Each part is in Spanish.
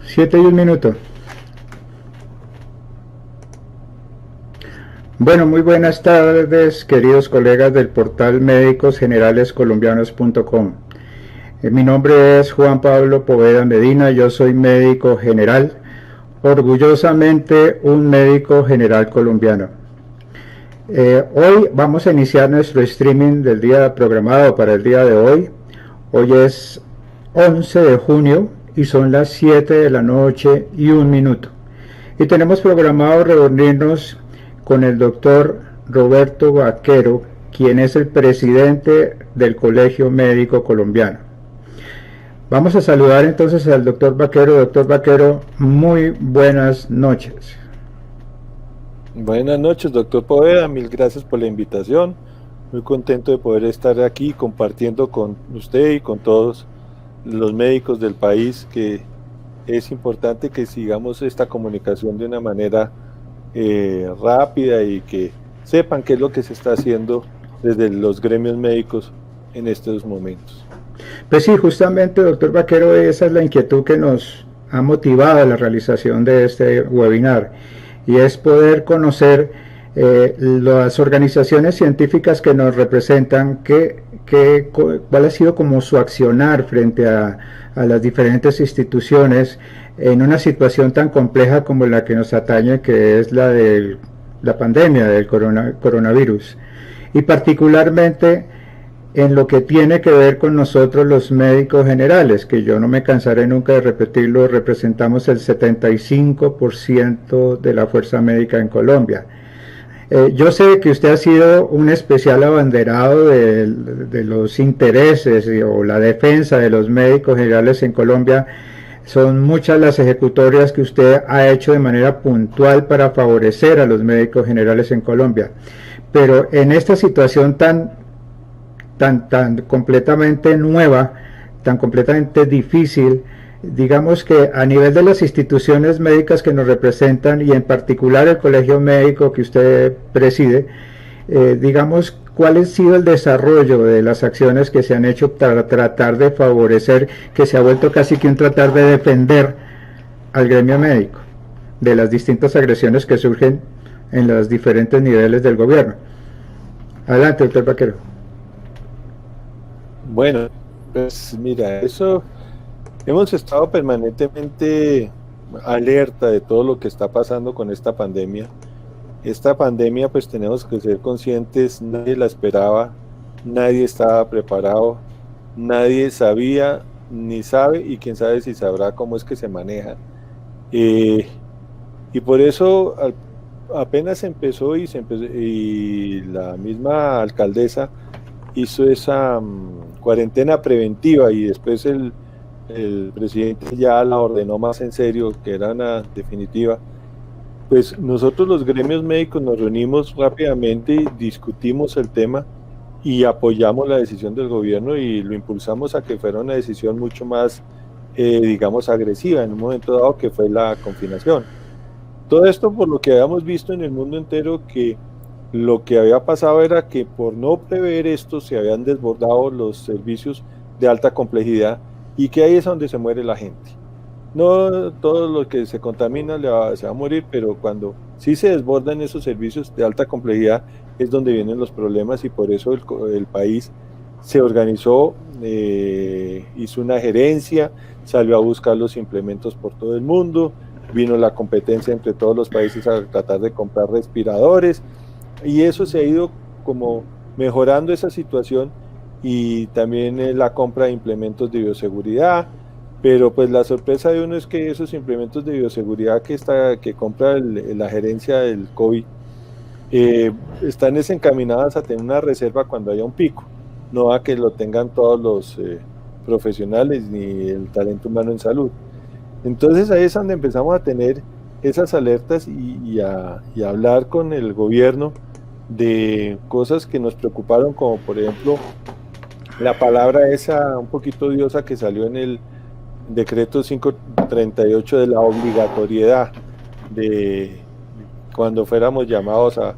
7:01. Bueno, muy buenas tardes, queridos colegas del portal médicosgeneralescolombianos.com. Mi nombre es Juan Pablo Poveda Medina, yo soy médico general, orgullosamente un médico general colombiano. Hoy vamos a iniciar nuestro streaming del día programado para el día de hoy. Hoy es 11 de junio y son las 7 de la noche y 1 minuto. Y tenemos programado reunirnos con el doctor Roberto Vaquero, quien es el presidente del Colegio Médico Colombiano. Vamos a saludar entonces al doctor Vaquero. Doctor Vaquero, muy buenas noches. Buenas noches, doctor Poveda, mil gracias por la invitación. Muy contento de poder estar aquí compartiendo con usted y con todos los médicos del país, que es importante que sigamos esta comunicación de una manera rápida y que sepan qué es lo que se está haciendo desde los gremios médicos en estos momentos. Pues sí, justamente, doctor Vaquero, esa es la inquietud que nos ha motivado a la realización de este webinar, y es poder conocer las organizaciones científicas que nos representan, cuál ha sido como su accionar frente a las diferentes instituciones en una situación tan compleja como la que nos atañe, que es la de la pandemia del coronavirus, y particularmente en lo que tiene que ver con nosotros los médicos generales, que yo no me cansaré nunca de repetirlo, representamos el 75% de la fuerza médica en Colombia. Yo sé que usted ha sido un especial abanderado de los intereses o la defensa de los médicos generales en Colombia. Son muchas las ejecutorias que usted ha hecho de manera puntual para favorecer a los médicos generales en Colombia. Pero en esta situación tan completamente nueva, tan completamente difícil, digamos que a nivel de las instituciones médicas que nos representan, y en particular el colegio médico que usted preside, digamos, ¿cuál ha sido el desarrollo de las acciones que se han hecho para tratar de favorecer, que se ha vuelto casi que un tratar de defender al gremio médico de las distintas agresiones que surgen en los diferentes niveles del gobierno? Adelante, doctor Vaquero. Bueno, pues mira, eso hemos estado permanentemente alerta de todo lo que está pasando con esta pandemia. Esta pandemia, pues tenemos que ser conscientes, nadie la esperaba, nadie estaba preparado, nadie sabía ni sabe, y quién sabe si sabrá cómo es que se maneja. Y por eso apenas empezó y la misma alcaldesa hizo esa cuarentena preventiva, y después el presidente ya la ordenó más en serio, que era una definitiva. Pues nosotros los gremios médicos nos reunimos rápidamente, discutimos el tema y apoyamos la decisión del gobierno y lo impulsamos a que fuera una decisión mucho más, digamos, agresiva en un momento dado, que fue la confinación. Todo esto por lo que habíamos visto en el mundo entero, que lo que había pasado era que por no prever esto se habían desbordado los servicios de alta complejidad, y que ahí es donde se muere la gente. No todo lo que se contamina se va a morir, pero cuando sí se desbordan esos servicios de alta complejidad es donde vienen los problemas, y por eso el país se organizó, hizo una gerencia, salió a buscar los implementos por todo el mundo, vino la competencia entre todos los países a tratar de comprar respiradores, y eso se ha ido como mejorando esa situación, y también la compra de implementos de bioseguridad. Pero pues la sorpresa de uno es que esos implementos de bioseguridad que compra la gerencia del COVID, están desencaminadas a tener una reserva cuando haya un pico, no a que lo tengan todos los profesionales ni el talento humano en salud. Entonces ahí es donde empezamos a tener esas alertas y a hablar con el gobierno de cosas que nos preocuparon, como por ejemplo la palabra esa un poquito odiosa que salió en el decreto 538 de la obligatoriedad de cuando fuéramos llamados a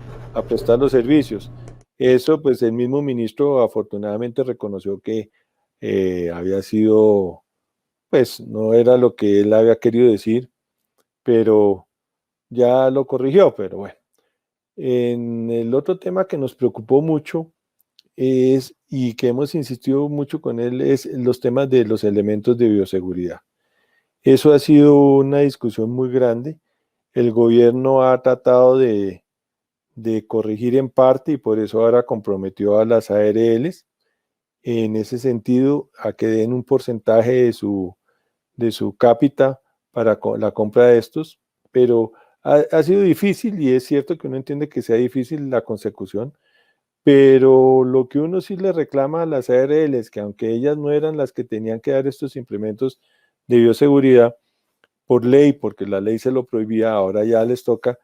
prestar los servicios. Eso pues el mismo ministro afortunadamente reconoció que había sido pues no era lo que él había querido decir, pero ya lo corrigió, pero bueno. En el otro tema que nos preocupó mucho es, y que hemos insistido mucho con él, es los temas de los elementos de bioseguridad. Eso ha sido una discusión muy grande. El gobierno ha tratado de corregir en parte y por eso ahora comprometió a las ARLs en ese sentido a que den un porcentaje de su cápita para la compra de estos, pero ha sido difícil y es cierto que uno entiende que sea difícil la consecución, pero lo que uno sí le reclama a las ARL es que aunque ellas no eran las que tenían que dar estos implementos de bioseguridad por ley, porque la ley se lo prohibía, ahora ya les toca,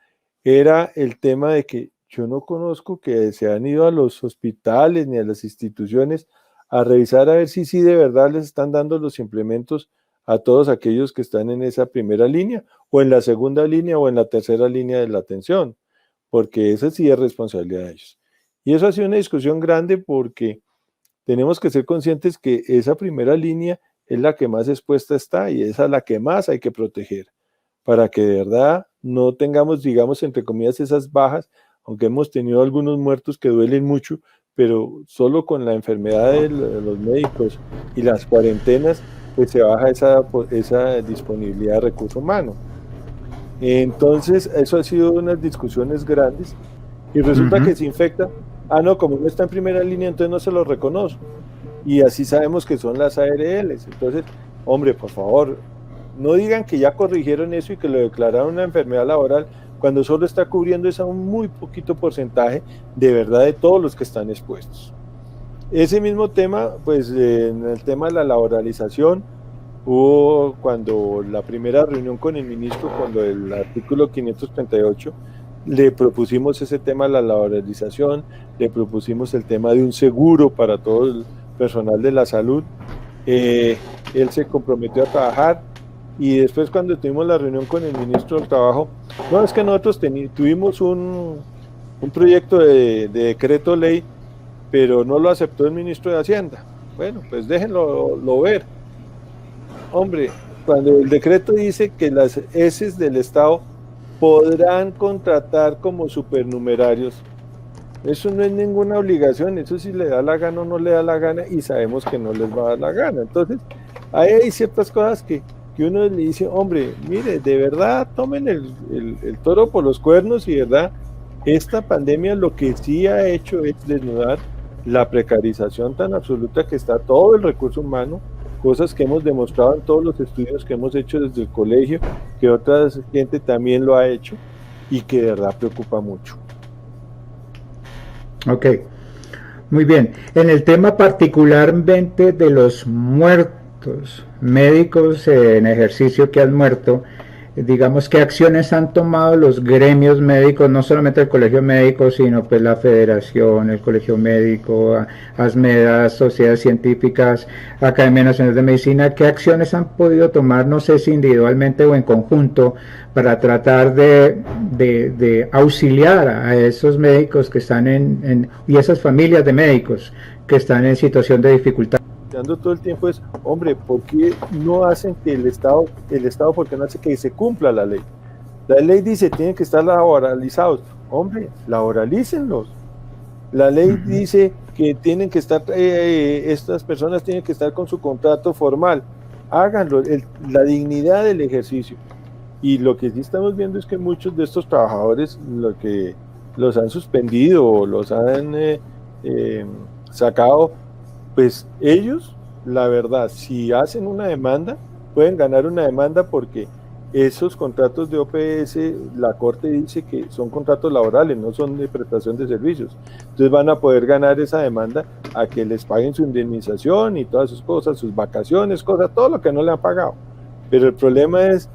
era el tema de que yo no conozco que se han ido a los hospitales ni a las instituciones a revisar a ver si sí de verdad les están dando los implementos a todos aquellos que están en esa primera línea, o en la segunda línea, o en la tercera línea de la atención, porque esa sí es responsabilidad de ellos. Y eso ha sido una discusión grande porque tenemos que ser conscientes que esa primera línea es la que más expuesta está y es a la que más hay que proteger, para que de verdad no tengamos, digamos, entre comillas, esas bajas, aunque hemos tenido algunos muertos que duelen mucho, pero solo con la enfermedad de los médicos y las cuarentenas, pues se baja esa disponibilidad de recurso humano. Entonces, eso ha sido unas discusiones grandes y resulta que se infecta, no, como no está en primera línea, entonces no se lo reconozco. Y así sabemos que son las ARLs. Entonces, hombre, por favor, no digan que ya corrigieron eso y que lo declararon una enfermedad laboral, cuando solo está cubriendo ese un muy poquito porcentaje de verdad de todos los que están expuestos. Ese mismo tema, pues en el tema de la laboralización, hubo cuando la primera reunión con el ministro, cuando el artículo 538, le propusimos ese tema de la laboralización, le propusimos el tema de un seguro para todo el personal de la salud, él se comprometió a trabajar y después cuando tuvimos la reunión con el ministro del Trabajo, no, es que nosotros tuvimos un proyecto de decreto ley, pero no lo aceptó el ministro de Hacienda. Bueno, pues déjenlo ver. Hombre, cuando el decreto dice que las ESES del Estado podrán contratar como supernumerarios, eso no es ninguna obligación, eso si le da la gana o no le da la gana, y sabemos que no les va a dar la gana. Entonces, ahí hay ciertas cosas que uno le dice, hombre, mire, de verdad tomen el toro por los cuernos, y de verdad, esta pandemia lo que sí ha hecho es desnudar la precarización tan absoluta que está todo el recurso humano, cosas que hemos demostrado en todos los estudios que hemos hecho desde el colegio, que otra gente también lo ha hecho, y que de verdad preocupa mucho. Ok, muy bien. En el tema particularmente de los muertos, médicos en ejercicio que han muerto, digamos, qué acciones han tomado los gremios médicos, no solamente el Colegio Médico, sino pues la Federación, el Colegio Médico, ASMEDA, sociedades científicas, Academia Nacional de Medicina, qué acciones han podido tomar, no sé si individualmente o en conjunto, para tratar de auxiliar a esos médicos que están y esas familias de médicos que están en situación de dificultad. Todo el tiempo es, hombre, ¿por qué no hacen que el Estado, por qué no hace que se cumpla la ley? La ley dice, tienen que estar laboralizados. Hombre, laboralícenlos. La ley dice que tienen que estar, estas personas tienen que estar con su contrato formal. Háganlo, la dignidad del ejercicio. Y lo que sí estamos viendo es que muchos de estos trabajadores, lo que los han suspendido o los han sacado, pues ellos, la verdad, si hacen una demanda, pueden ganar una demanda porque esos contratos de OPS, la Corte dice que son contratos laborales, no son de prestación de servicios. Entonces van a poder ganar esa demanda a que les paguen su indemnización y todas sus cosas, sus vacaciones, cosas, todo lo que no le han pagado. Pero el problema es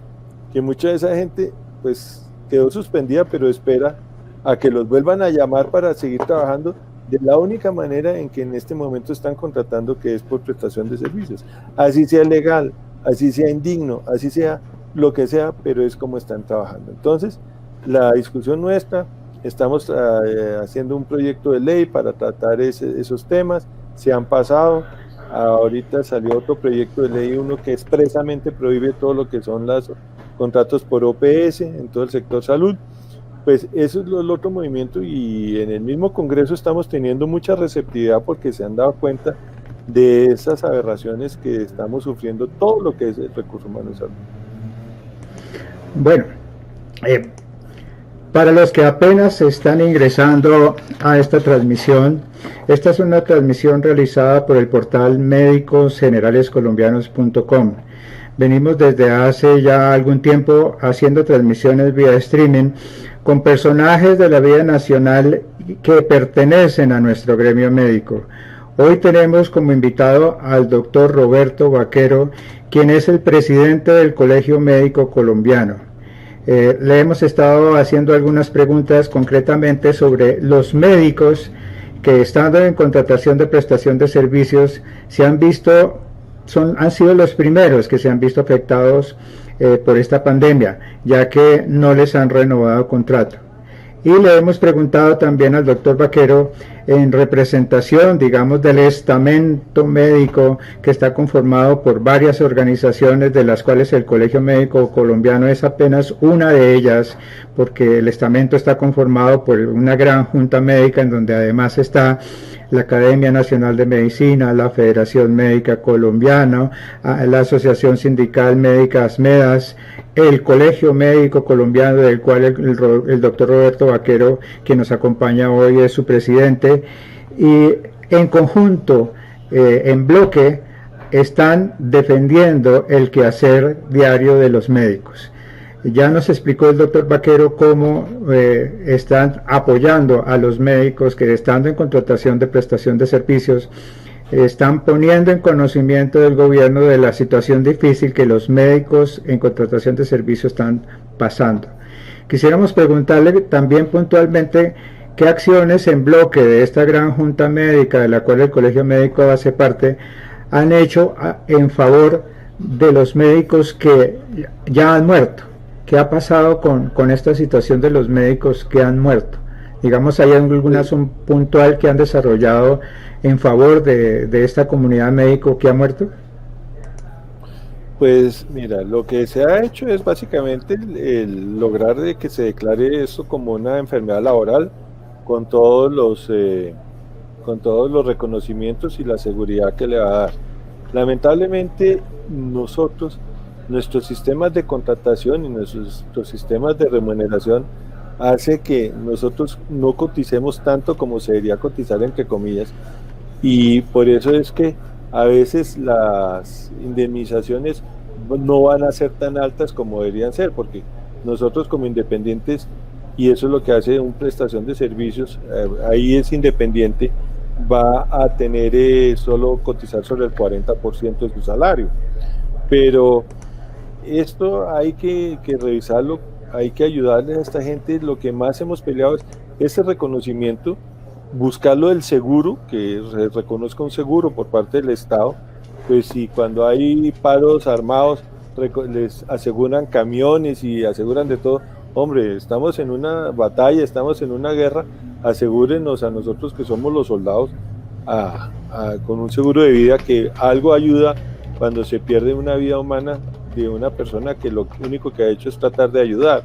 que mucha de esa gente pues quedó suspendida, pero espera a que los vuelvan a llamar para seguir trabajando de la única manera en que en este momento están contratando, que es por prestación de servicios. Así sea legal, así sea indigno, así sea lo que sea, pero es como están trabajando. Entonces, la discusión nuestra, estamos haciendo un proyecto de ley para tratar esos temas, se han pasado, ahorita salió otro proyecto de ley, uno que expresamente prohíbe todo lo que son los contratos por OPS en todo el sector salud. Pues eso es el otro movimiento, y en el mismo Congreso estamos teniendo mucha receptividad porque se han dado cuenta de esas aberraciones que estamos sufriendo todo lo que es el recurso humano de salud. Bueno, para los que apenas están ingresando a esta transmisión, esta es una transmisión realizada por el portal médicosgeneralescolombianos.com. Venimos desde hace ya algún tiempo haciendo transmisiones vía streaming con personajes de la vida nacional que pertenecen a nuestro gremio médico. Hoy tenemos como invitado al doctor Roberto Vaquero, quien es el presidente del Colegio Médico Colombiano. Le hemos estado haciendo algunas preguntas concretamente sobre los médicos que, estando en contratación de prestación de servicios, han sido los primeros que se han visto afectados por esta pandemia, ya que no les han renovado contrato. Y le hemos preguntado también al doctor Vaquero, en representación, digamos, del estamento médico que está conformado por varias organizaciones, de las cuales el Colegio Médico Colombiano es apenas una de ellas, porque el estamento está conformado por una gran junta médica en donde además está la Academia Nacional de Medicina, la Federación Médica Colombiana, la Asociación Sindical Médica ASMEDAS, el Colegio Médico Colombiano, del cual el doctor Roberto Vaquero, quien nos acompaña hoy, es su presidente, y en conjunto, en bloque, están defendiendo el quehacer diario de los médicos. Ya nos explicó el doctor Vaquero cómo están apoyando a los médicos que, estando en contratación de prestación de servicios, están poniendo en conocimiento del gobierno de la situación difícil que los médicos en contratación de servicios están pasando. Quisiéramos preguntarle también puntualmente qué acciones en bloque de esta gran junta médica, de la cual el Colegio Médico hace parte, han hecho en favor de los médicos que ya han muerto. ¿Qué ha pasado con esta situación de los médicos que han muerto? Digamos, ¿hay alguna acción puntual que han desarrollado en favor de esta comunidad médico que ha muerto? Pues mira, lo que se ha hecho es básicamente el lograr de que se declare esto como una enfermedad laboral con todos los reconocimientos y la seguridad que le va a dar. Lamentablemente nuestros sistemas de contratación y nuestros sistemas de remuneración hace que nosotros no coticemos tanto como se debería cotizar, entre comillas, y por eso es que a veces las indemnizaciones no van a ser tan altas como deberían ser, porque nosotros como independientes, y eso es lo que hace una prestación de servicios, ahí es independiente, va a tener solo cotizar sobre el 40% de su salario. Pero esto hay que revisarlo, hay que ayudarle a esta gente. Lo que más hemos peleado es ese reconocimiento, buscarlo del seguro, que se reconozca un seguro por parte del Estado. Pues si cuando hay paros armados les aseguran camiones y aseguran de todo, hombre, estamos en una batalla, estamos en una guerra, asegúrenos a nosotros que somos los soldados con un seguro de vida, que algo ayuda cuando se pierde una vida humana de una persona que lo único que ha hecho es tratar de ayudar.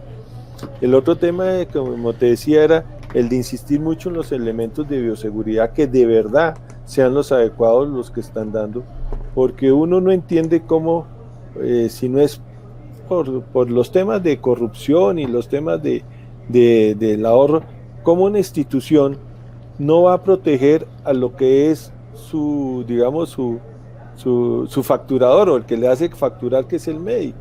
El otro tema, como te decía, era el de insistir mucho en los elementos de bioseguridad, que de verdad sean los adecuados los que están dando, porque uno no entiende cómo, si no es por los temas de corrupción y los temas del ahorro, cómo una institución no va a proteger a lo que es su, digamos, su facturador, o el que le hace facturar, que es el médico.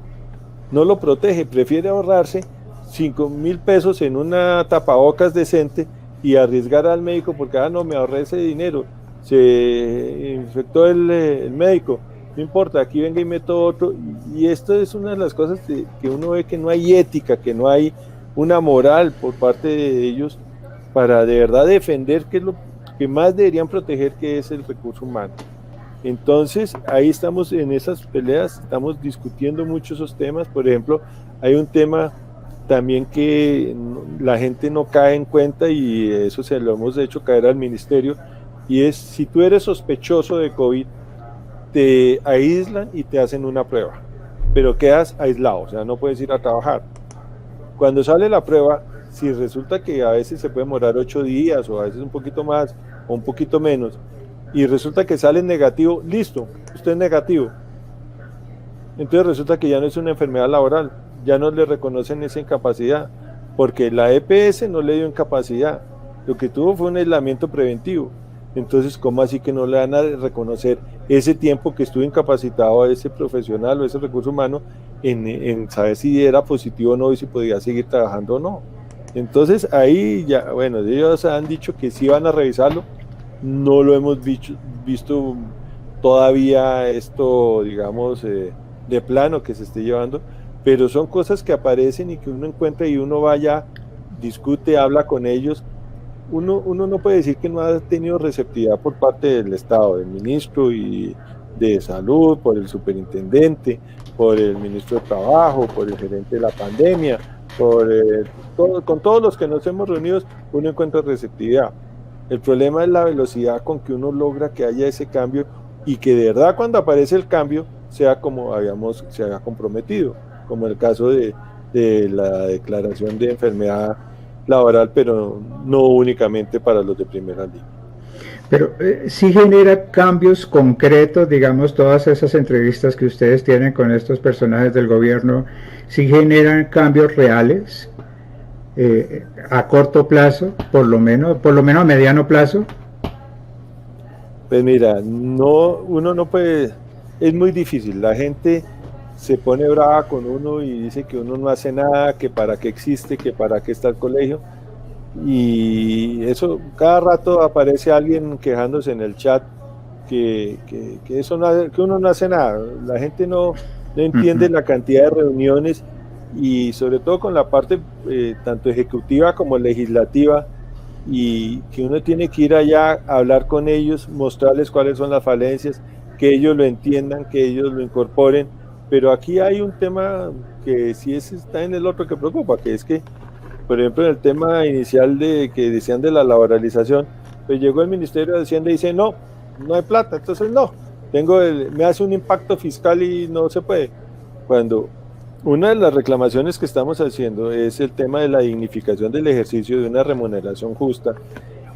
No lo protege, prefiere ahorrarse 5.000 pesos en una tapabocas decente y arriesgar al médico porque, no, me ahorré ese dinero, se infectó el médico, no importa, aquí venga y meto otro. Y esto es una de las cosas que uno ve, que no hay ética, que no hay una moral por parte de ellos para de verdad defender que es lo que más deberían proteger, que es el recurso humano. Entonces ahí estamos en esas peleas, estamos discutiendo mucho esos temas. Por ejemplo, hay un tema también que la gente no cae en cuenta, y eso se lo hemos hecho caer al ministerio, y es: si tú eres sospechoso de COVID, te aíslan y te hacen una prueba, pero quedas aislado, o sea, no puedes ir a trabajar. Cuando sale la prueba, si resulta que a veces se puede demorar 8 días o a veces un poquito más o un poquito menos, y resulta que sale negativo, listo, usted es negativo. Entonces resulta que ya no es una enfermedad laboral, ya no le reconocen esa incapacidad, porque la EPS no le dio incapacidad, lo que tuvo fue un aislamiento preventivo. Entonces, ¿cómo así que no le van a reconocer ese tiempo que estuvo incapacitado a ese profesional o ese recurso humano en saber si era positivo o no y si podía seguir trabajando o no? Entonces ahí ya, bueno, ellos han dicho que sí van a revisarlo, no lo hemos visto todavía esto, digamos, de plano que se esté llevando, pero son cosas que aparecen y que uno encuentra y uno vaya, discute, habla con ellos. Uno no puede decir que no ha tenido receptividad por parte del Estado, del ministro y de Salud, por el superintendente, por el ministro de Trabajo, por el gerente de la pandemia, con todos los que nos hemos reunido, uno encuentra receptividad. El problema es la velocidad con que uno logra que haya ese cambio y que de verdad cuando aparece el cambio sea como se había comprometido, como el caso de la declaración de enfermedad laboral, pero no únicamente para los de primera línea. Pero sí genera cambios concretos, digamos, todas esas entrevistas que ustedes tienen con estos personajes del gobierno, sí generan cambios reales, a corto plazo, por lo menos a mediano plazo. Pues mira, uno no puede, es muy difícil, la gente se pone brava con uno y dice que uno no hace nada, que para qué existe, que para qué está el colegio, y eso cada rato aparece alguien quejándose en el chat que eso no, que uno no hace nada, la gente no entiende la cantidad de reuniones y sobre todo con la parte tanto ejecutiva como legislativa, y que uno tiene que ir allá a hablar con ellos, mostrarles cuáles son las falencias, que ellos lo entiendan, que ellos lo incorporen. Pero aquí hay un tema que sí está en el otro que preocupa, que es que, por ejemplo, en el tema inicial que decían de la laboralización, pues llegó el Ministerio de Hacienda y dice, no hay plata, entonces me hace un impacto fiscal y no se puede. Cuando una de las reclamaciones que estamos haciendo es el tema de la dignificación del ejercicio de una remuneración justa,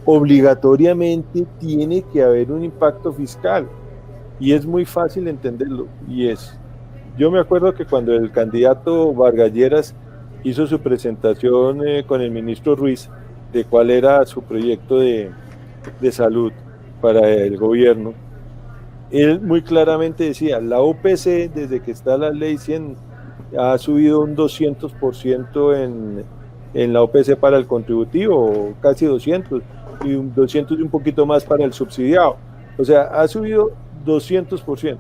obligatoriamente tiene que haber un impacto fiscal y es muy fácil entenderlo, yo me acuerdo que cuando el candidato Vargas Lleras hizo su presentación con el ministro Ruiz de cuál era su proyecto de salud para el gobierno, él muy claramente decía, la UPC desde que está la ley 100 ha subido un 200% en la OPC para el contributivo, casi 200, y un 200 y un poquito más para el subsidiado. O sea, ha subido 200%.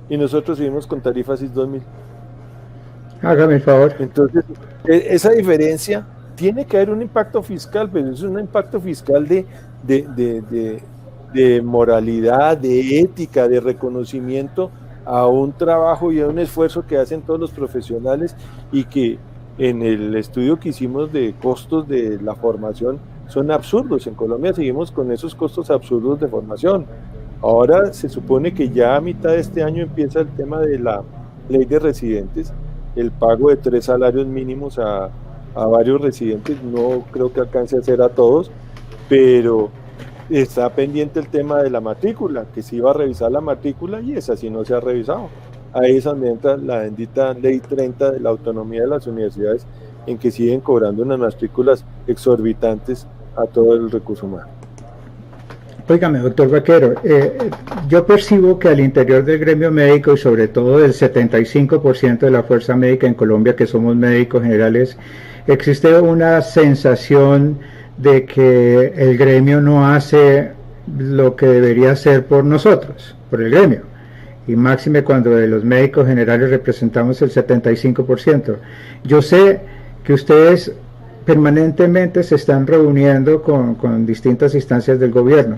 Y nosotros seguimos con tarifas IS 2000. Hágame el favor. Entonces, esa diferencia tiene que haber un impacto fiscal, pero es un impacto fiscal de moralidad, de ética, de reconocimiento a un trabajo y a un esfuerzo que hacen todos los profesionales, y que en el estudio que hicimos de costos de la formación son absurdos. En Colombia seguimos con esos costos absurdos de formación. Ahora se supone que ya a mitad de este año empieza el tema de la ley de residentes, el pago de 3 salarios mínimos a varios residentes. No creo que alcance a hacer a todos, pero está pendiente el tema de la matrícula, que se iba a revisar la matrícula y esa sí no se ha revisado. Ahí es donde entra la bendita ley 30 de la autonomía de las universidades, en que siguen cobrando unas matrículas exorbitantes a todo el recurso humano. Óigame, doctor Vaquero, yo percibo que al interior del gremio médico y sobre todo del 75% de la fuerza médica en Colombia, que somos médicos generales, existe una sensación de que el gremio no hace lo que debería hacer por nosotros, por el gremio, y máxime cuando de los médicos generales representamos el 75%. Yo sé que ustedes permanentemente se están reuniendo con distintas instancias del gobierno,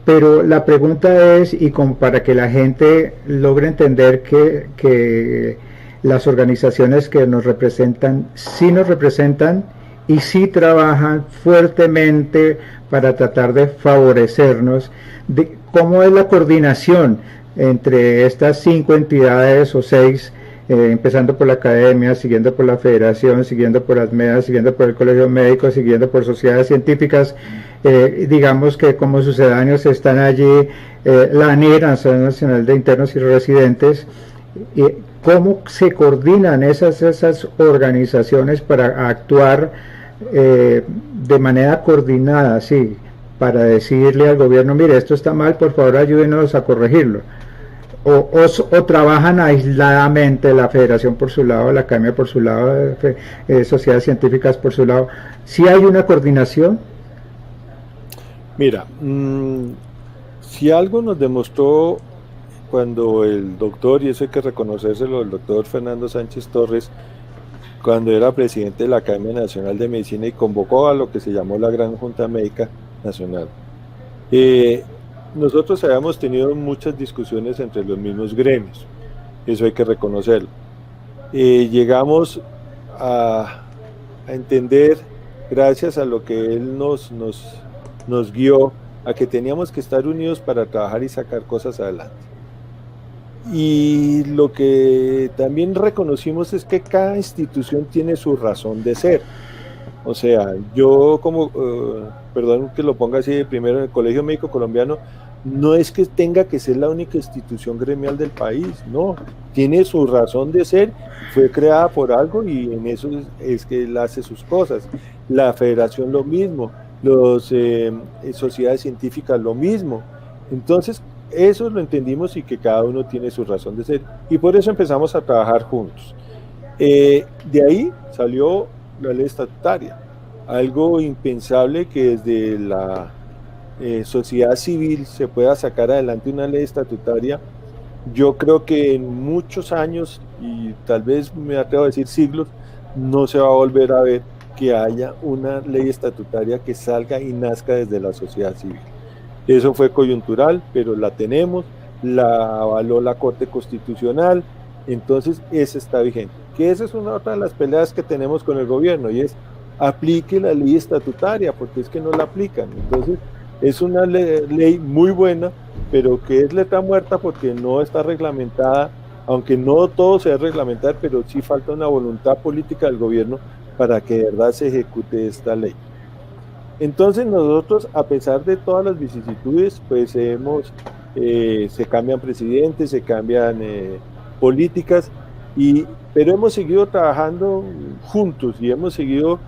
pero la pregunta es, y como para que la gente logre entender que las organizaciones que nos representan sí nos representan y sí trabajan fuertemente para tratar de favorecernos, ¿cómo es la coordinación entre estas 5 entidades o 6, empezando por la academia, siguiendo por la federación, siguiendo por ASMEA, siguiendo por el colegio médico, siguiendo por sociedades científicas? Digamos que como sucedáneos están allí la ANIR, Asociación Nacional de Internos y Residentes. ¿Cómo se coordinan esas organizaciones para actuar de manera coordinada, sí, para decirle al gobierno, mire, esto está mal, por favor ayúdenos a corregirlo? O trabajan aisladamente, la federación por su lado, la academia por su lado, sociedades científicas por su lado? ¿Sí hay una coordinación? Mira, si algo nos demostró cuando el doctor, y eso hay que reconocérselo, el doctor Fernando Sánchez Torres, cuando era presidente de la Academia Nacional de Medicina y convocó a lo que se llamó la Gran Junta Médica Nacional, nosotros habíamos tenido muchas discusiones entre los mismos gremios, eso hay que reconocerlo. Llegamos a entender, gracias a lo que él nos guió, a que teníamos que estar unidos para trabajar y sacar cosas adelante. Y lo que también reconocimos es que cada institución tiene su razón de ser. O sea, yo como, perdón que lo ponga así primero, en el Colegio Médico Colombiano, no es que tenga que ser la única institución gremial del país, no, tiene su razón de ser, fue creada por algo y en eso es que él hace sus cosas. La federación lo mismo, las sociedades científicas lo mismo. Entonces, eso lo entendimos y que cada uno tiene su razón de ser y por eso empezamos a trabajar juntos. De ahí salió la ley estatutaria, algo impensable que desde la sociedad civil se pueda sacar adelante una ley estatutaria. Yo creo que en muchos años, y tal vez me atrevo a decir siglos, no se va a volver a ver que haya una ley estatutaria que salga y nazca desde la sociedad civil. Eso fue coyuntural, pero la tenemos, la avaló la Corte Constitucional, entonces esa está vigente. Que esa es otra de las peleas que tenemos con el gobierno, y es aplique la ley estatutaria, porque es que no la aplican. Entonces es una ley muy buena, pero que es letra muerta porque no está reglamentada, aunque no todo se debe reglamentar, pero sí falta una voluntad política del gobierno para que de verdad se ejecute esta ley. Entonces nosotros, a pesar de todas las vicisitudes, pues se cambian presidentes, se cambian políticas, pero hemos seguido trabajando juntos y hemos seguido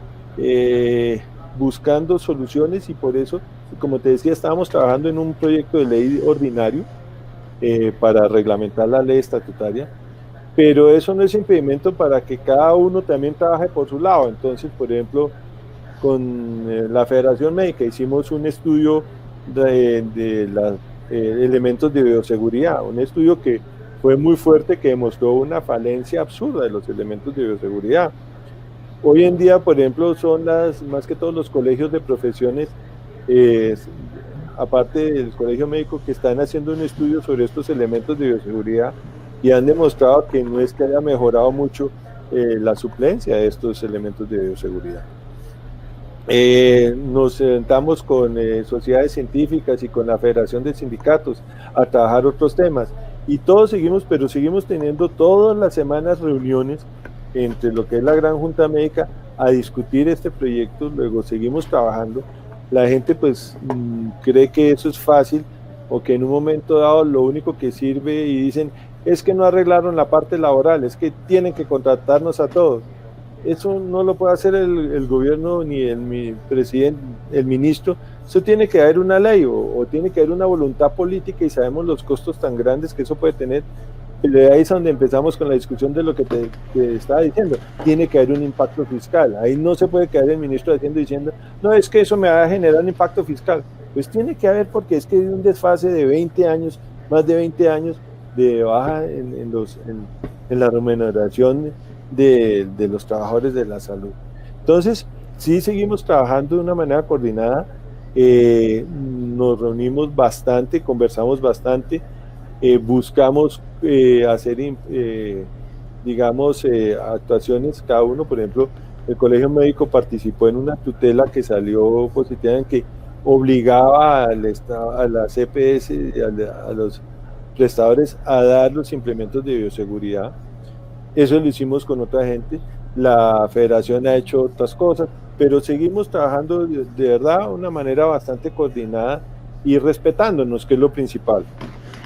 buscando soluciones, y por eso, como te decía, estábamos trabajando en un proyecto de ley ordinario para reglamentar la ley estatutaria, pero eso no es impedimento para que cada uno también trabaje por su lado. Entonces, por ejemplo, con la Federación Médica hicimos un estudio de los elementos de bioseguridad, un estudio que fue muy fuerte, que demostró una falencia absurda de los elementos de bioseguridad. Hoy en día, por ejemplo, son más que todos los colegios de profesiones, aparte del colegio médico, que están haciendo un estudio sobre estos elementos de bioseguridad y han demostrado que no es que haya mejorado mucho la suplencia de estos elementos de bioseguridad. Nos sentamos con sociedades científicas y con la Federación de Sindicatos a trabajar otros temas, y todos seguimos, pero seguimos teniendo todas las semanas reuniones entre lo que es la Gran Junta Médica a discutir este proyecto. Luego seguimos trabajando. La gente pues cree que eso es fácil, o que en un momento dado lo único que sirve, y dicen, es que no arreglaron la parte laboral, es que tienen que contratarnos a todos. Eso no lo puede hacer el gobierno ni el presidente, el ministro. Eso tiene que haber una ley o tiene que haber una voluntad política, y sabemos los costos tan grandes que eso puede tener. De ahí es donde empezamos con la discusión de lo que te estaba diciendo. Tiene que haber un impacto fiscal. Ahí no se puede quedar el ministro de Hacienda diciendo, no, es que eso me va a generar un impacto fiscal. Pues tiene que haber, porque es que hay un desfase de 20 años, más de 20 años de baja en la remuneración de los trabajadores de la salud. Entonces, sí seguimos trabajando de una manera coordinada, nos reunimos bastante, conversamos bastante, buscamos hacer, digamos, actuaciones cada uno. Por ejemplo, el Colegio Médico participó en una tutela que salió positiva, en que obligaba a las EPS y a los prestadores a dar los implementos de bioseguridad. Eso lo hicimos con otra gente. La federación ha hecho otras cosas, pero seguimos trabajando de verdad de una manera bastante coordinada y respetándonos, que es lo principal.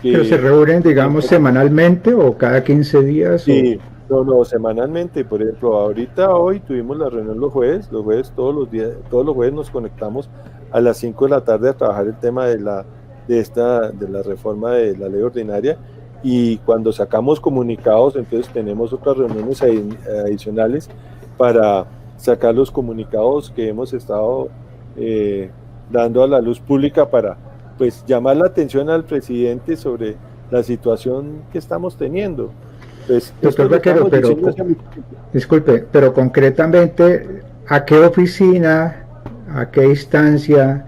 ¿Pero se reúnen, digamos, semanalmente o cada 15 días? Sí, no, semanalmente. Por ejemplo, hoy tuvimos la reunión los jueves todos los jueves nos conectamos a las 5 de la tarde a trabajar el tema de la reforma de la ley ordinaria, y cuando sacamos comunicados, entonces tenemos otras reuniones adicionales para sacar los comunicados que hemos estado dando a la luz pública para pues llamar la atención al presidente sobre la situación que estamos teniendo. Pues, doctor Vaquero, disculpe, pero concretamente, ¿a qué oficina, a qué instancia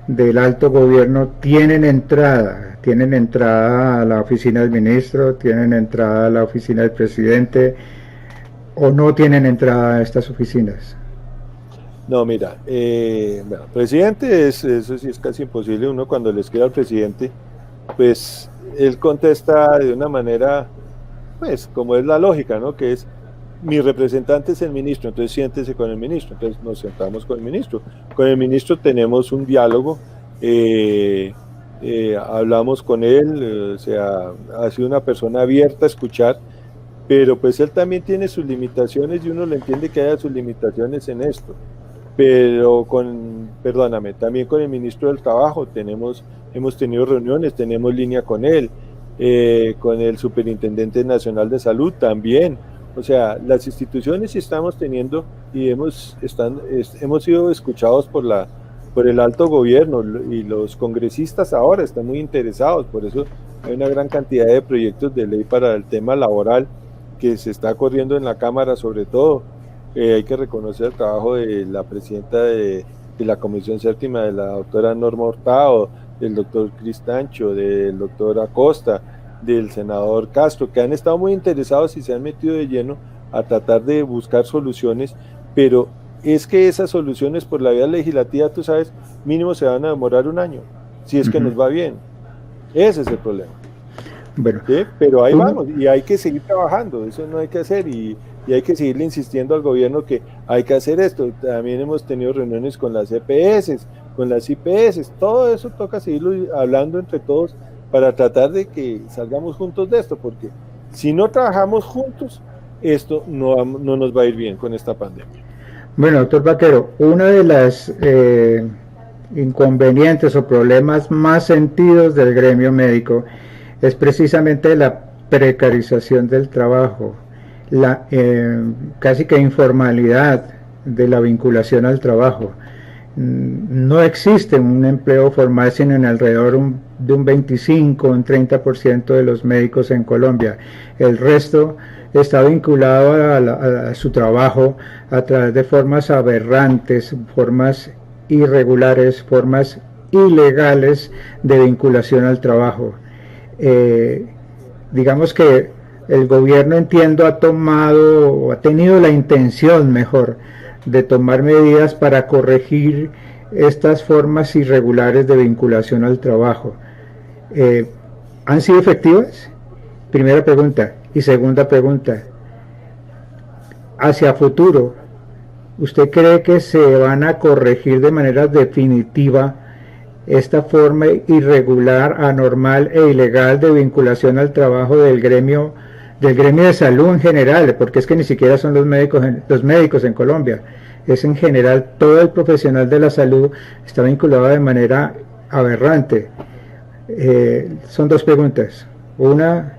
del alto gobierno tienen entrada? ¿Tienen entrada a la oficina del ministro? ¿Tienen entrada a la oficina del presidente? ¿O no tienen entrada a estas oficinas? No, mira, bueno, presidente, eso sí es casi imposible. Uno cuando le escribe al presidente, pues él contesta de una manera, pues como es la lógica, ¿no? Que es, mi representante es el ministro, entonces siéntese con el ministro. Entonces nos sentamos con el ministro. Con el ministro tenemos un diálogo, hablamos con él, o sea, ha sido una persona abierta a escuchar, pero pues él también tiene sus limitaciones y uno le entiende que haya sus limitaciones en esto. Pero también con el ministro del Trabajo hemos tenido reuniones, tenemos línea con él, con el Superintendente Nacional de Salud también. O sea, las instituciones estamos teniendo y hemos sido escuchados por el alto gobierno, y los congresistas ahora están muy interesados. Por eso hay una gran cantidad de proyectos de ley para el tema laboral que se está corriendo en la Cámara, sobre todo. Hay que reconocer el trabajo de la presidenta de la Comisión Séptima, de la doctora Norma Hurtado, del doctor Cristancho, del doctor Acosta, del senador Castro, que han estado muy interesados y se han metido de lleno a tratar de buscar soluciones, pero es que esas soluciones por la vía legislativa, tú sabes, mínimo se van a demorar un año, si es que nos va bien. Ese es el problema. Bueno, ¿sí? Pero ahí vamos, y hay que seguir trabajando, eso no hay que hacer, y hay que seguirle insistiendo al gobierno que hay que hacer esto. También hemos tenido reuniones con las EPS, con las IPS, todo eso toca seguirlo hablando entre todos para tratar de que salgamos juntos de esto, porque si no trabajamos juntos, esto no nos va a ir bien con esta pandemia. Bueno, doctor Vaquero, una de las inconvenientes o problemas más sentidos del gremio médico es precisamente la precarización del trabajo, la casi que informalidad de la vinculación al trabajo. No existe un empleo formal sino en alrededor de un 25 o un 30% de los médicos en Colombia. El resto está vinculado a su trabajo a través de formas aberrantes, formas irregulares, formas ilegales de vinculación al trabajo. Digamos que el gobierno, entiendo, ha tenido la intención, mejor, de tomar medidas para corregir estas formas irregulares de vinculación al trabajo. ¿Han sido efectivas? Primera pregunta. Y segunda pregunta, hacia futuro, ¿usted cree que se van a corregir de manera definitiva esta forma irregular, anormal e ilegal de vinculación al trabajo del gremio de salud en general? Porque es que ni siquiera son los médicos en Colombia, es en general todo el profesional de la salud está vinculado de manera aberrante. Son dos preguntas. Una,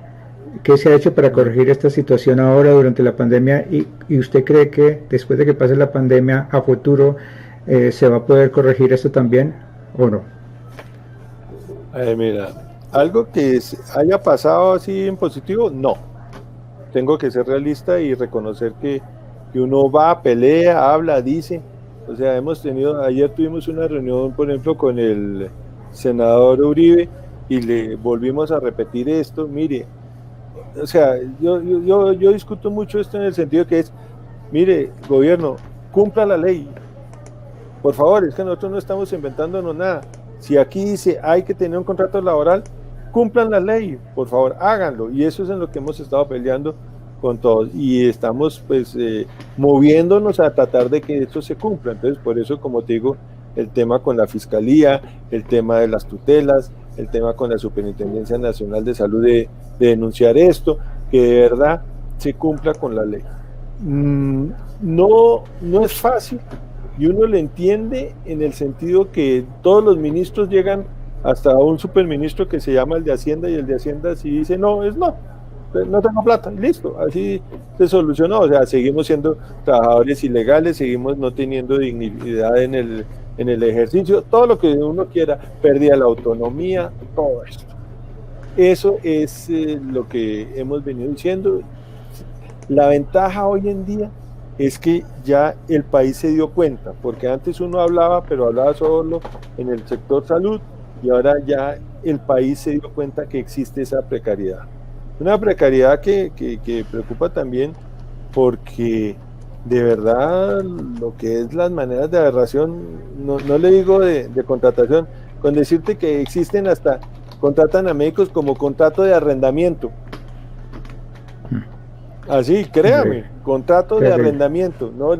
¿qué se ha hecho para corregir esta situación ahora durante la pandemia? ¿Y usted cree que después de que pase la pandemia, a futuro, se va a poder corregir esto también o no? Mira, algo que haya pasado así en positivo, no. Tengo que ser realista y reconocer que uno va, pelea, habla, dice. O sea, ayer tuvimos una reunión, por ejemplo, con el senador Uribe, y le volvimos a repetir esto. Mire, o sea, yo discuto mucho esto en el sentido que es, mire, gobierno, cumpla la ley, por favor, es que nosotros no estamos inventándonos nada. Si aquí dice hay que tener un contrato laboral, cumplan la ley, por favor, háganlo. Y eso es en lo que hemos estado peleando con todos. Y estamos pues moviéndonos a tratar de que esto se cumpla. Entonces, por eso, como te digo, el tema con la Fiscalía, el tema de las tutelas, el tema con la Superintendencia Nacional de Salud de denunciar esto, que de verdad se cumpla con la ley. No es fácil, y uno lo entiende en el sentido que todos los ministros llegan hasta un superministro que se llama el de Hacienda, y el de Hacienda si dice no, es no tengo plata, y listo, así se solucionó. O sea, seguimos siendo trabajadores ilegales, seguimos no teniendo dignidad en el ejercicio, todo lo que uno quiera, pérdida la autonomía, todo esto. Eso es lo que hemos venido diciendo. La ventaja hoy en día es que ya el país se dio cuenta, porque antes uno hablaba, pero hablaba solo en el sector salud, y ahora ya el país se dio cuenta que existe esa precariedad. Una precariedad que preocupa también, porque de verdad lo que es las maneras de aberración, no le digo de contratación, con decirte que existen hasta, contratan a médicos como contrato de arrendamiento. Así, créame, contrato de arrendamiento, no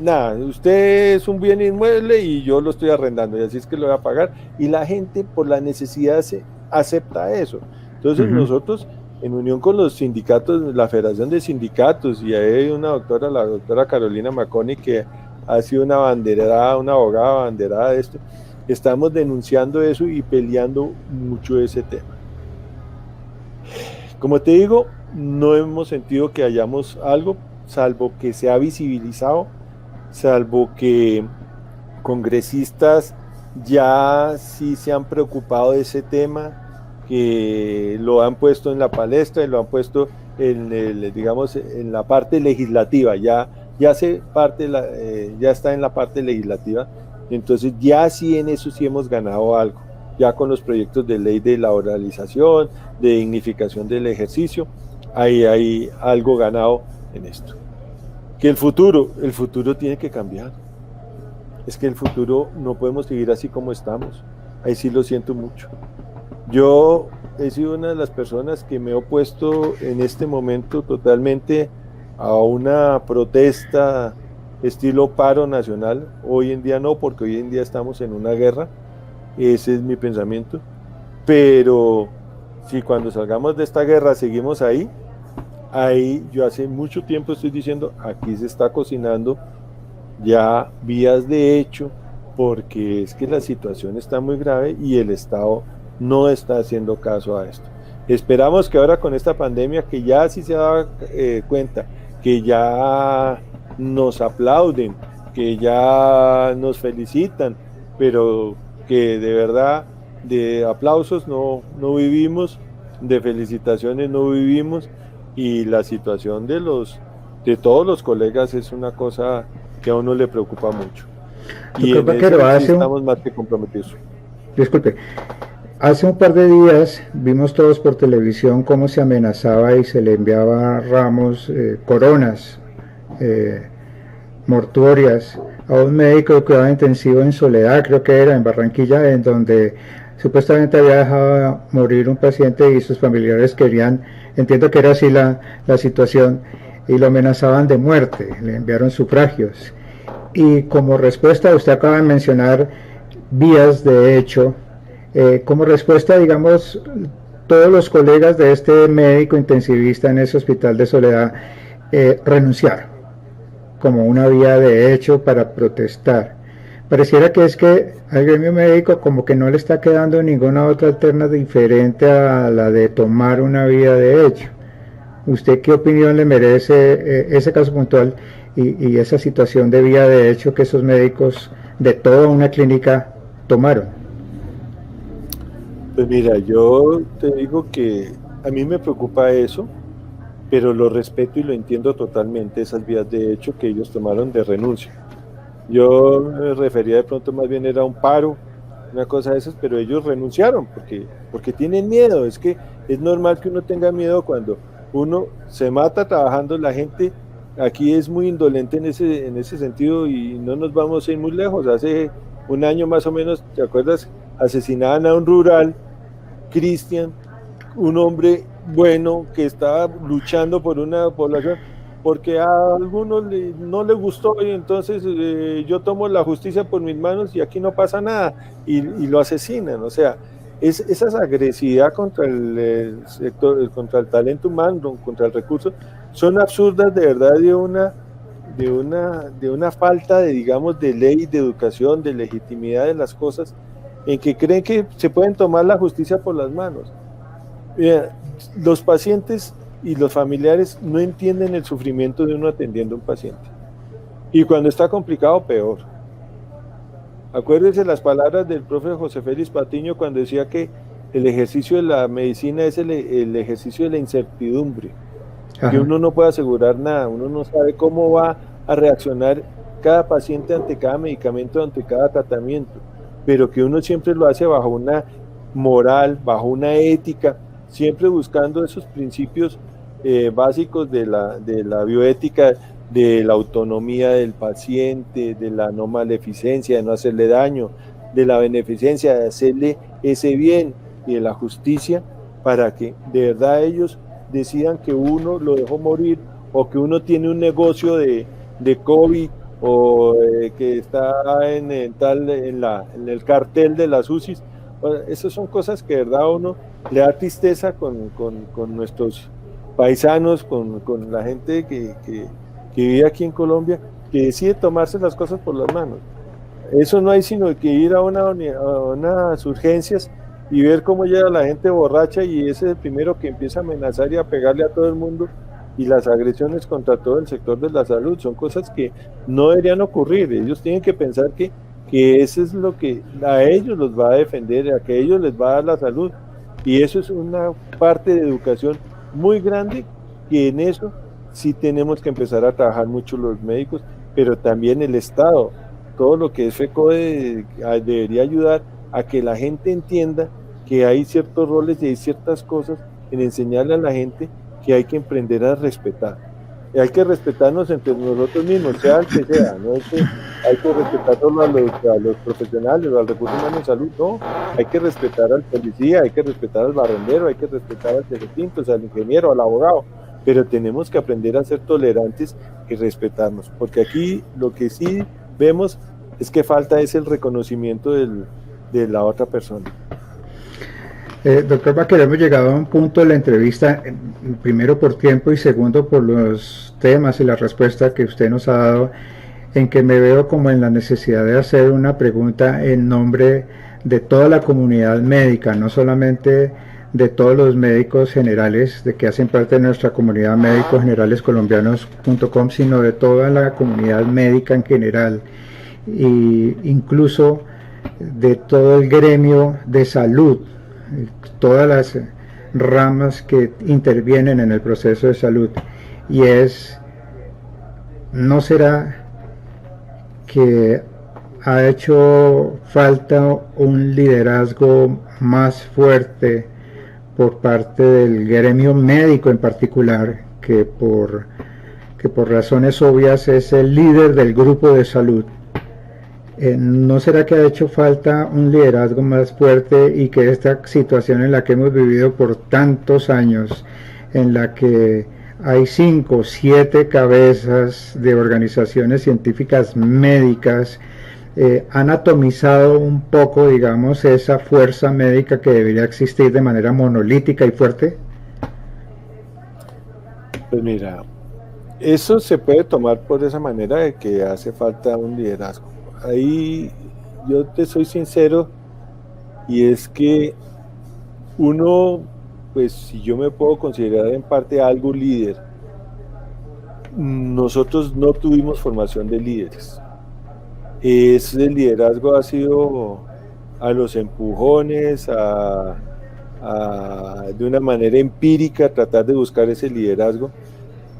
nada, usted es un bien inmueble y yo lo estoy arrendando, y así es que lo voy a pagar, y la gente por la necesidad se acepta eso. Entonces nosotros, en unión con los sindicatos, la Federación de Sindicatos, y hay una doctora, la doctora Carolina Maconi, que ha sido una abanderada, una abogada abanderada de esto, estamos denunciando eso y peleando mucho ese tema. Como te digo, no hemos sentido que hayamos algo, salvo que se ha visibilizado, salvo que congresistas ya sí se han preocupado de ese tema, que lo han puesto en la palestra y lo han puesto digamos, en la parte legislativa, ya está en la parte legislativa. Entonces ya sí, en eso sí hemos ganado algo, ya con los proyectos de ley de laboralización, de dignificación del ejercicio, ahí hay algo ganado en esto. Que el futuro tiene que cambiar. Es que el futuro no podemos seguir así como estamos. Ahí sí lo siento mucho. Yo he sido una de las personas que me he opuesto en este momento totalmente a una protesta estilo paro nacional. Hoy en día no, porque hoy en día estamos en una guerra. Ese es mi pensamiento. Pero si cuando salgamos de esta guerra seguimos ahí yo hace mucho tiempo estoy diciendo, aquí se está cocinando ya vías de hecho, porque es que la situación está muy grave y el Estado no está haciendo caso a esto. Esperamos que ahora con esta pandemia, que ya sí se da cuenta, que ya nos aplauden, que ya nos felicitan, pero que de verdad de aplausos no vivimos, de felicitaciones no vivimos, y la situación de todos los colegas es una cosa que a uno le preocupa mucho. Y en eso sí estamos más que comprometidos. Disculpe. Hace un par de días vimos todos por televisión cómo se amenazaba y se le enviaba ramos, coronas mortuorias a un médico de cuidado intensivo en Soledad, creo que era en Barranquilla, en donde supuestamente había dejado morir un paciente y sus familiares querían, entiendo que era así la situación, y lo amenazaban de muerte, le enviaron sufragios. Y como respuesta, usted acaba de mencionar vías de hecho. Como respuesta, digamos, todos los colegas de este médico intensivista en ese hospital de Soledad renunciaron como una vía de hecho para protestar. Pareciera que es que al gremio médico como que no le está quedando ninguna otra alternativa diferente a la de tomar una vía de hecho. ¿Usted qué opinión le merece ese caso puntual y esa situación de vía de hecho que esos médicos de toda una clínica tomaron? Pues mira, yo te digo que a mí me preocupa eso, pero lo respeto y lo entiendo totalmente, esas vías de hecho que ellos tomaron de renuncia. Yo me refería de pronto más bien era un paro, una cosa de esas, pero ellos renunciaron porque tienen miedo. Es que es normal que uno tenga miedo cuando uno se mata trabajando, la gente aquí es muy indolente en ese sentido y no nos vamos a ir muy lejos. Hace un año más o menos, ¿te acuerdas? Asesinaban a un rural, Cristian, un hombre bueno que estaba luchando por una población, porque a algunos no les gustó y entonces yo tomo la justicia por mis manos y aquí no pasa nada y lo asesinan. O sea, esa agresividad contra el sector, contra el talento humano, contra el recurso, son absurdas de verdad de una falta de, digamos, de ley, de educación, de legitimidad de las cosas, en que creen que se pueden tomar la justicia por las manos. Mira, los pacientes y los familiares no entienden el sufrimiento de uno atendiendo a un paciente. Y cuando está complicado, peor. Acuérdense las palabras del profe José Félix Patiño cuando decía que el ejercicio de la medicina es el ejercicio de la incertidumbre. Ajá. Que uno no puede asegurar nada, uno no sabe cómo va a reaccionar cada paciente ante cada medicamento, ante cada tratamiento, pero que uno siempre lo hace bajo una moral, bajo una ética, siempre buscando esos principios básicos de la bioética, de la autonomía del paciente, de la no maleficencia, de no hacerle daño, de la beneficencia, de hacerle ese bien y de la justicia, para que de verdad ellos decidan que uno lo dejó morir o que uno tiene un negocio de COVID o que está en el cartel de las UCIs. Bueno, esas son cosas que de verdad uno le da tristeza con nuestros paisanos, con la gente que vive aquí en Colombia, que decide tomarse las cosas por las manos. Eso no hay sino que ir a unas urgencias y ver cómo llega la gente borracha y ese es el primero que empieza a amenazar y a pegarle a todo el mundo, y las agresiones contra todo el sector de la salud son cosas que no deberían ocurrir. Ellos tienen que pensar que eso es lo que a ellos los va a defender, a que ellos les va a dar la salud, y eso es una parte de educación muy grande, que en eso sí tenemos que empezar a trabajar mucho los médicos, pero también el Estado, todo lo que es FECODE debería ayudar a que la gente entienda que hay ciertos roles y hay ciertas cosas en enseñarle a la gente que hay que aprender a respetar. Y hay que respetarnos entre nosotros mismos, sea el que sea, no es que hay que respetarnos a los profesionales o al recurso humano en salud, no, hay que respetar al policía, hay que respetar al barrendero, hay que respetar al telecinco, al ingeniero, al abogado, pero tenemos que aprender a ser tolerantes y respetarnos, porque aquí lo que sí vemos es que falta es el reconocimiento de la otra persona. Doctor Baquer, hemos llegado a un punto de la entrevista, primero por tiempo y segundo por los temas y la respuesta que usted nos ha dado, en que me veo como en la necesidad de hacer una pregunta en nombre de toda la comunidad médica, no solamente de todos los médicos generales de que hacen parte de nuestra comunidad, médicosgeneralescolombianos.com, sino de toda la comunidad médica en general, e incluso de todo el gremio de salud, todas las ramas que intervienen en el proceso de salud. Y ¿no será que ha hecho falta un liderazgo más fuerte por parte del gremio médico en particular, que por razones obvias es el líder del grupo de salud? ¿No será que ha hecho falta un liderazgo más fuerte y que esta situación en la que hemos vivido por tantos años, en la que hay 5 o 7 cabezas de organizaciones científicas médicas, han atomizado un poco, digamos, esa fuerza médica que debería existir de manera monolítica y fuerte? Pues mira, eso se puede tomar por esa manera de que hace falta un liderazgo. Ahí yo te soy sincero, y es que uno, pues si yo me puedo considerar en parte algo líder, nosotros no tuvimos formación de líderes. Ese liderazgo ha sido a los empujones, de una manera empírica tratar de buscar ese liderazgo,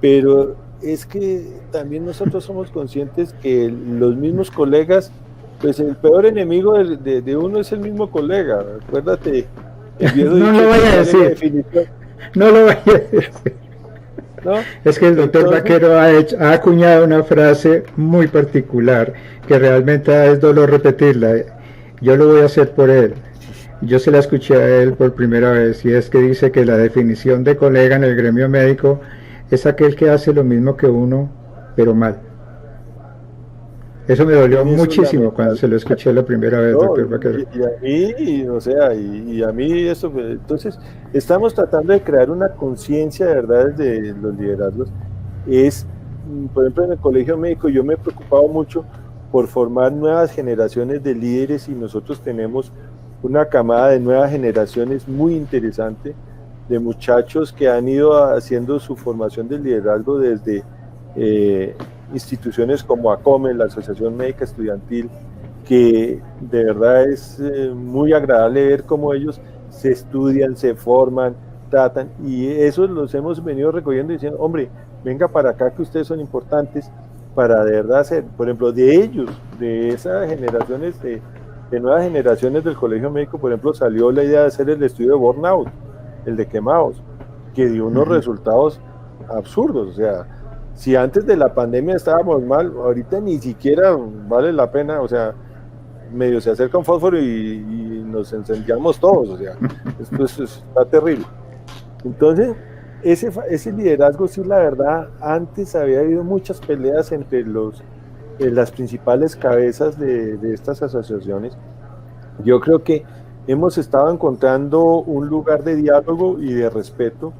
pero es que también nosotros somos conscientes que los mismos colegas, pues el peor enemigo de uno es el mismo colega. Acuérdate, el viejo no lo vaya a decir. No lo vaya a decir. ¿no? Es que el doctor Vaquero ha acuñado una frase muy particular que realmente es dolor repetirla. Yo lo voy a hacer por él. Yo se la escuché a él por primera vez y es que dice que la definición de colega en el gremio médico es aquel que hace lo mismo que uno, pero mal. Eso me dolió muchísimo cuando se lo escuché la primera vez, doctor Vaquero. Y a mí, o sea, y a mí eso, entonces, estamos tratando de crear una conciencia de verdad de los liderazgos. Por ejemplo, en el colegio médico yo me he preocupado mucho por formar nuevas generaciones de líderes y nosotros tenemos una camada de nuevas generaciones muy interesante, de muchachos que han ido haciendo su formación de liderazgo desde instituciones como ACOME, la Asociación Médica Estudiantil, que de verdad es muy agradable ver cómo ellos se estudian, se forman, tratan, y eso los hemos venido recogiendo y diciendo, hombre, venga para acá que ustedes son importantes para de verdad ser, por ejemplo, de ellos, de esas generaciones, de nuevas generaciones del colegio médico, por ejemplo, salió la idea de hacer el estudio de burnout, el de quemados, que dio unos resultados absurdos. O sea, si antes de la pandemia estábamos mal, ahorita ni siquiera vale la pena, o sea, medio se acerca un fósforo y nos incendiamos todos, o sea, esto está terrible. Entonces, ese liderazgo, sí, la verdad, antes había habido muchas peleas entre las principales cabezas de estas asociaciones. Yo creo que hemos estado encontrando un lugar de diálogo y de respeto.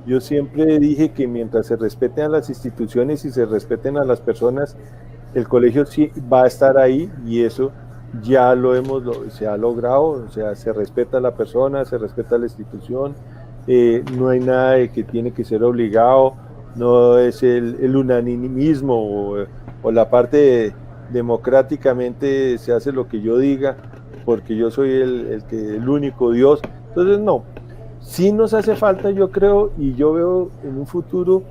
Yo siempre dije que mientras se respeten a las instituciones y se respeten a las personas, el colegio sí va a estar ahí, y eso ya se ha logrado. O sea, se respeta a la persona, se respeta a la institución, no hay nada de que tiene que ser obligado, no es el unanimismo o la parte democráticamente se hace lo que yo diga porque yo soy el único Dios. Entonces no, sí nos hace falta, yo creo, y yo veo en un futuro,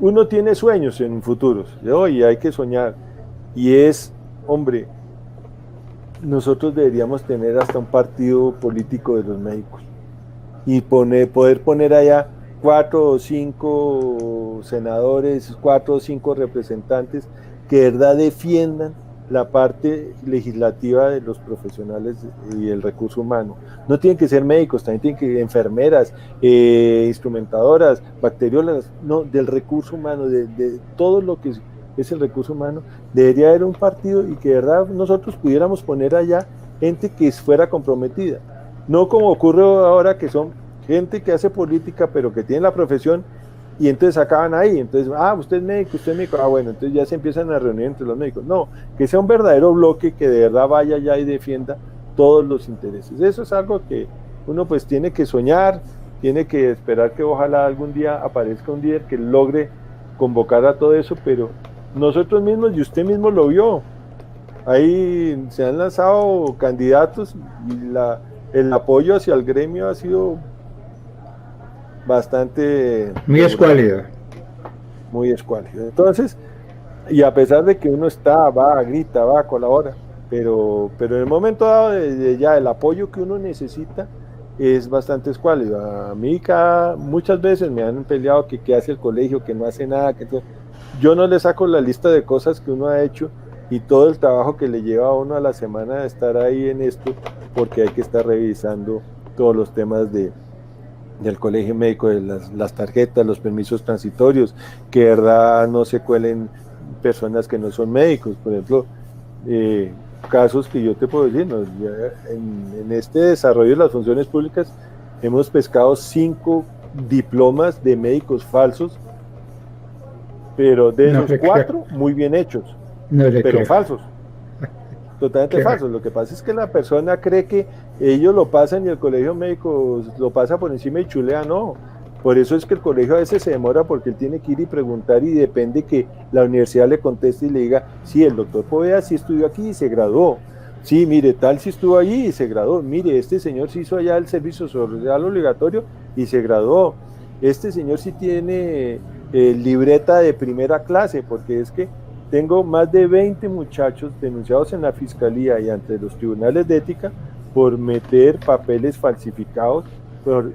uno tiene sueños en un futuro, y hay que soñar, y es, hombre, nosotros deberíamos tener hasta un partido político de los médicos y poder poner allá 4 o 5 senadores, 4 o 5 representantes que de verdad defiendan la parte legislativa de los profesionales y el recurso humano. No tienen que ser médicos, también tienen que ser enfermeras, instrumentadoras, bacteriólogas, no, del recurso humano, de todo lo que es el recurso humano. Debería haber un partido y que de verdad nosotros pudiéramos poner allá gente que fuera comprometida, no como ocurre ahora, que son gente que hace política pero que tiene la profesión y entonces acaban ahí. Entonces, usted es médico, bueno, entonces ya se empiezan a reunir entre los médicos. No, que sea un verdadero bloque que de verdad vaya allá y defienda todos los intereses. Eso es algo que uno pues tiene que soñar, tiene que esperar que ojalá algún día aparezca un líder que logre convocar a todo eso, pero nosotros mismos, y usted mismo lo vio, ahí se han lanzado candidatos y el apoyo hacia el gremio ha sido bastante... Muy escuálido. Muy escuálido. Entonces, y a pesar de que uno va, grita, va, colabora, pero en el momento dado de ya el apoyo que uno necesita es bastante escuálido. A mí muchas veces me han peleado que qué hace el colegio, que no hace nada, yo no le saco la lista de cosas que uno ha hecho y todo el trabajo que le lleva a uno a la semana de estar ahí en esto, porque hay que estar revisando todos los temas del colegio médico, de las tarjetas, los permisos transitorios, que de verdad no se cuelen personas que no son médicos. Por ejemplo, casos que yo te puedo decir, en este desarrollo de las funciones públicas hemos pescado 5 diplomas de médicos falsos, pero de esos 4 muy bien hechos, pero falsos, totalmente falsos. Lo que pasa es que la persona cree que ellos lo pasan y el colegio médico lo pasa por encima y chulea. No, por eso es que el colegio a veces se demora, porque él tiene que ir y preguntar, y depende que la universidad le conteste y le diga, sí, el doctor Poveda sí estudió aquí y se graduó, sí, mire, tal sí estuvo allí y se graduó, mire, este señor sí hizo allá el servicio social obligatorio y se graduó, este señor sí tiene libreta de primera clase, porque es que tengo más de 20 muchachos denunciados en la fiscalía y ante los tribunales de ética por meter papeles falsificados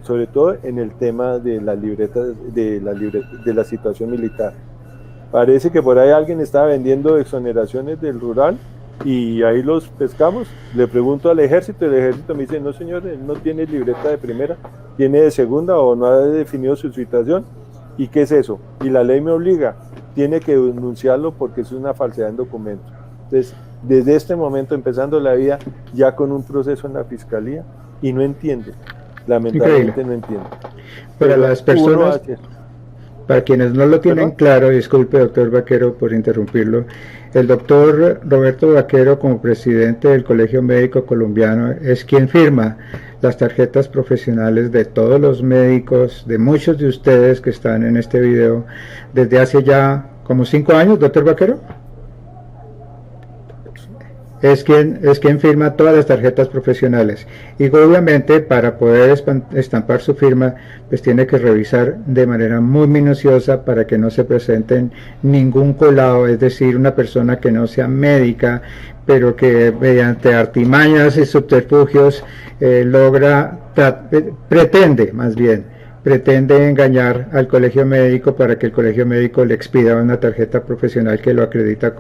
sobre todo en el tema de la libreta, de la situación militar. Parece que por ahí alguien estaba vendiendo exoneraciones del rural y ahí los pescamos. Le pregunto al ejército y el ejército me dice, no señor, él no tiene libreta de primera, tiene de segunda o no ha definido su situación. ¿Y qué es eso? Y la ley me obliga, tiene que denunciarlo porque es una falsedad en documento. Entonces, desde este momento, empezando la vida, ya con un proceso en la fiscalía, y no entiende, lamentablemente Increíble. no entiende. Para las personas, para quienes no lo tienen claro, disculpe doctor Vaquero por interrumpirlo, el doctor Roberto Vaquero, como presidente del Colegio Médico Colombiano, es quien firma las tarjetas profesionales de todos los médicos, de muchos de ustedes que están en este video, desde hace ya como 5 años, doctor Vaquero. Es quien firma todas las tarjetas profesionales, y obviamente para poder estampar su firma pues tiene que revisar de manera muy minuciosa para que no se presenten ningún colado, es decir, una persona que no sea médica pero que mediante artimañas y subterfugios pretende engañar al colegio médico para que el colegio médico le expida una tarjeta profesional que lo acredita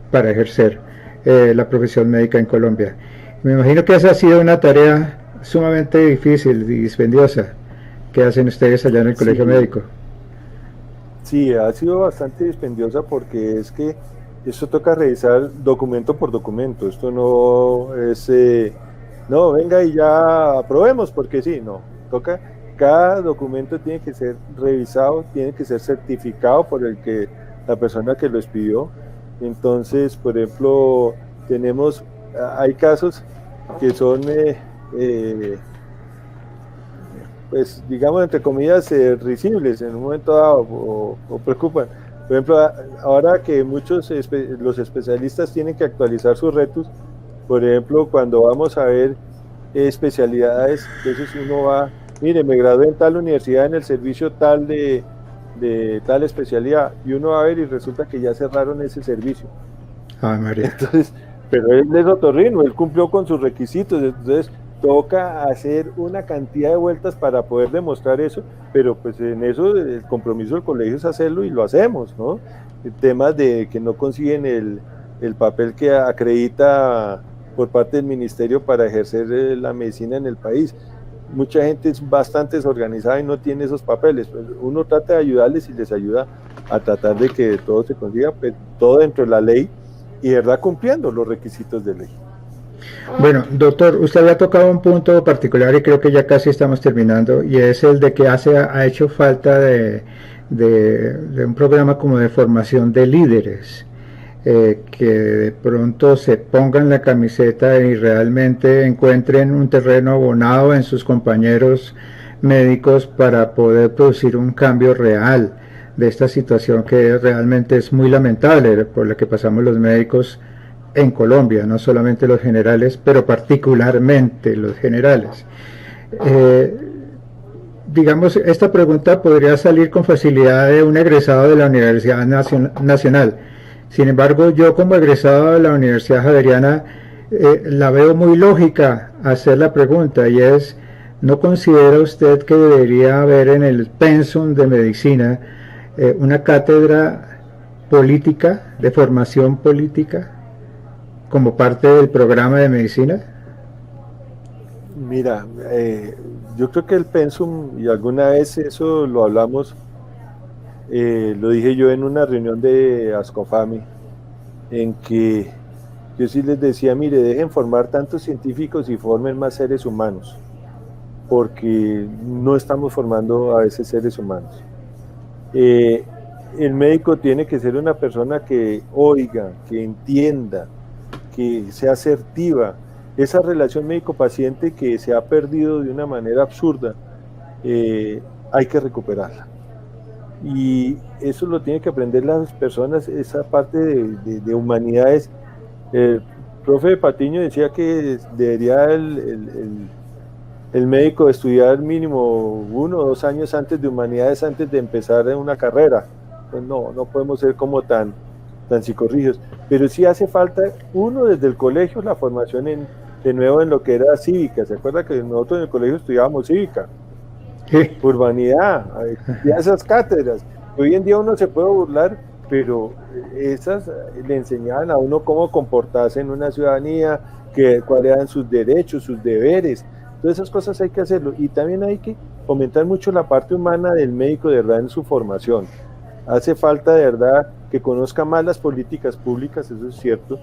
para ejercer la profesión médica en Colombia. Me imagino que esa ha sido una tarea sumamente difícil y dispendiosa que hacen ustedes allá en el colegio médico. Sí, ha sido bastante dispendiosa porque es que esto toca revisar documento por documento. Esto no es, no, venga y ya aprobemos porque sí, no. Toca, cada documento tiene que ser revisado, tiene que ser certificado por la persona que lo expidió. Entonces, por ejemplo, hay casos que son, pues, digamos, entre comillas, risibles en un momento dado o preocupan. Por ejemplo, ahora que los especialistas tienen que actualizar sus retos, por ejemplo, cuando vamos a ver especialidades, entonces uno va, mire, me gradué en tal universidad en el servicio tal de tal especialidad, y uno va a ver y resulta que ya cerraron ese servicio. Ay, María. Entonces, pero él es otorrino, él cumplió con sus requisitos, entonces toca hacer una cantidad de vueltas para poder demostrar eso, pero pues en eso el compromiso del colegio es hacerlo y lo hacemos, ¿no? Temas de que no consiguen el papel que acredita por parte del ministerio para ejercer la medicina en el país. Mucha gente es bastante desorganizada y no tiene esos papeles. Pues uno trata de ayudarles y les ayuda a tratar de que todo se consiga, pues, todo dentro de la ley y de verdad cumpliendo los requisitos de ley. Bueno, doctor, usted había tocado un punto particular y creo que ya casi estamos terminando, y es el de que ha hecho falta de un programa como de formación de líderes. Que de pronto se pongan la camiseta y realmente encuentren un terreno abonado en sus compañeros médicos para poder producir un cambio real de esta situación que realmente es muy lamentable por la que pasamos los médicos en Colombia, no solamente los generales, pero particularmente los generales. Digamos, esta pregunta podría salir con facilidad de un egresado de la Universidad Nacional. Sin embargo, yo como egresado de la Universidad Javeriana la veo muy lógica hacer la pregunta, y es, ¿no considera usted que debería haber en el pensum de medicina una cátedra política, de formación política, como parte del programa de medicina? Mira, yo creo que el pensum, y alguna vez eso lo hablamos, lo dije yo en una reunión de Ascofami, en que yo sí les decía, mire, dejen formar tantos científicos y formen más seres humanos, porque no estamos formando a veces seres humanos. El médico tiene que ser una persona que oiga, que entienda, que sea asertiva. Esa relación médico-paciente que se ha perdido de una manera absurda, hay que recuperarla. Y eso lo tienen que aprender las personas, esa parte de humanidades. El profe Patiño decía que debería el médico estudiar mínimo 1 o 2 años antes de humanidades, antes de empezar una carrera. Pues no podemos ser como tan psicorrígidos, pero sí hace falta uno desde el colegio, la formación de nuevo en lo que era cívica. ¿Se acuerda que nosotros en el colegio estudiábamos cívica? Sí. urbanidad, existían esas cátedras. Hoy en día uno se puede burlar, pero esas le enseñaban a uno cómo comportarse en una ciudadanía, cuáles eran sus derechos, sus deberes. Todas esas cosas hay que hacerlo. Y también hay que fomentar mucho la parte humana del médico de verdad en su formación. Hace falta de verdad que conozca más las políticas públicas, eso es cierto,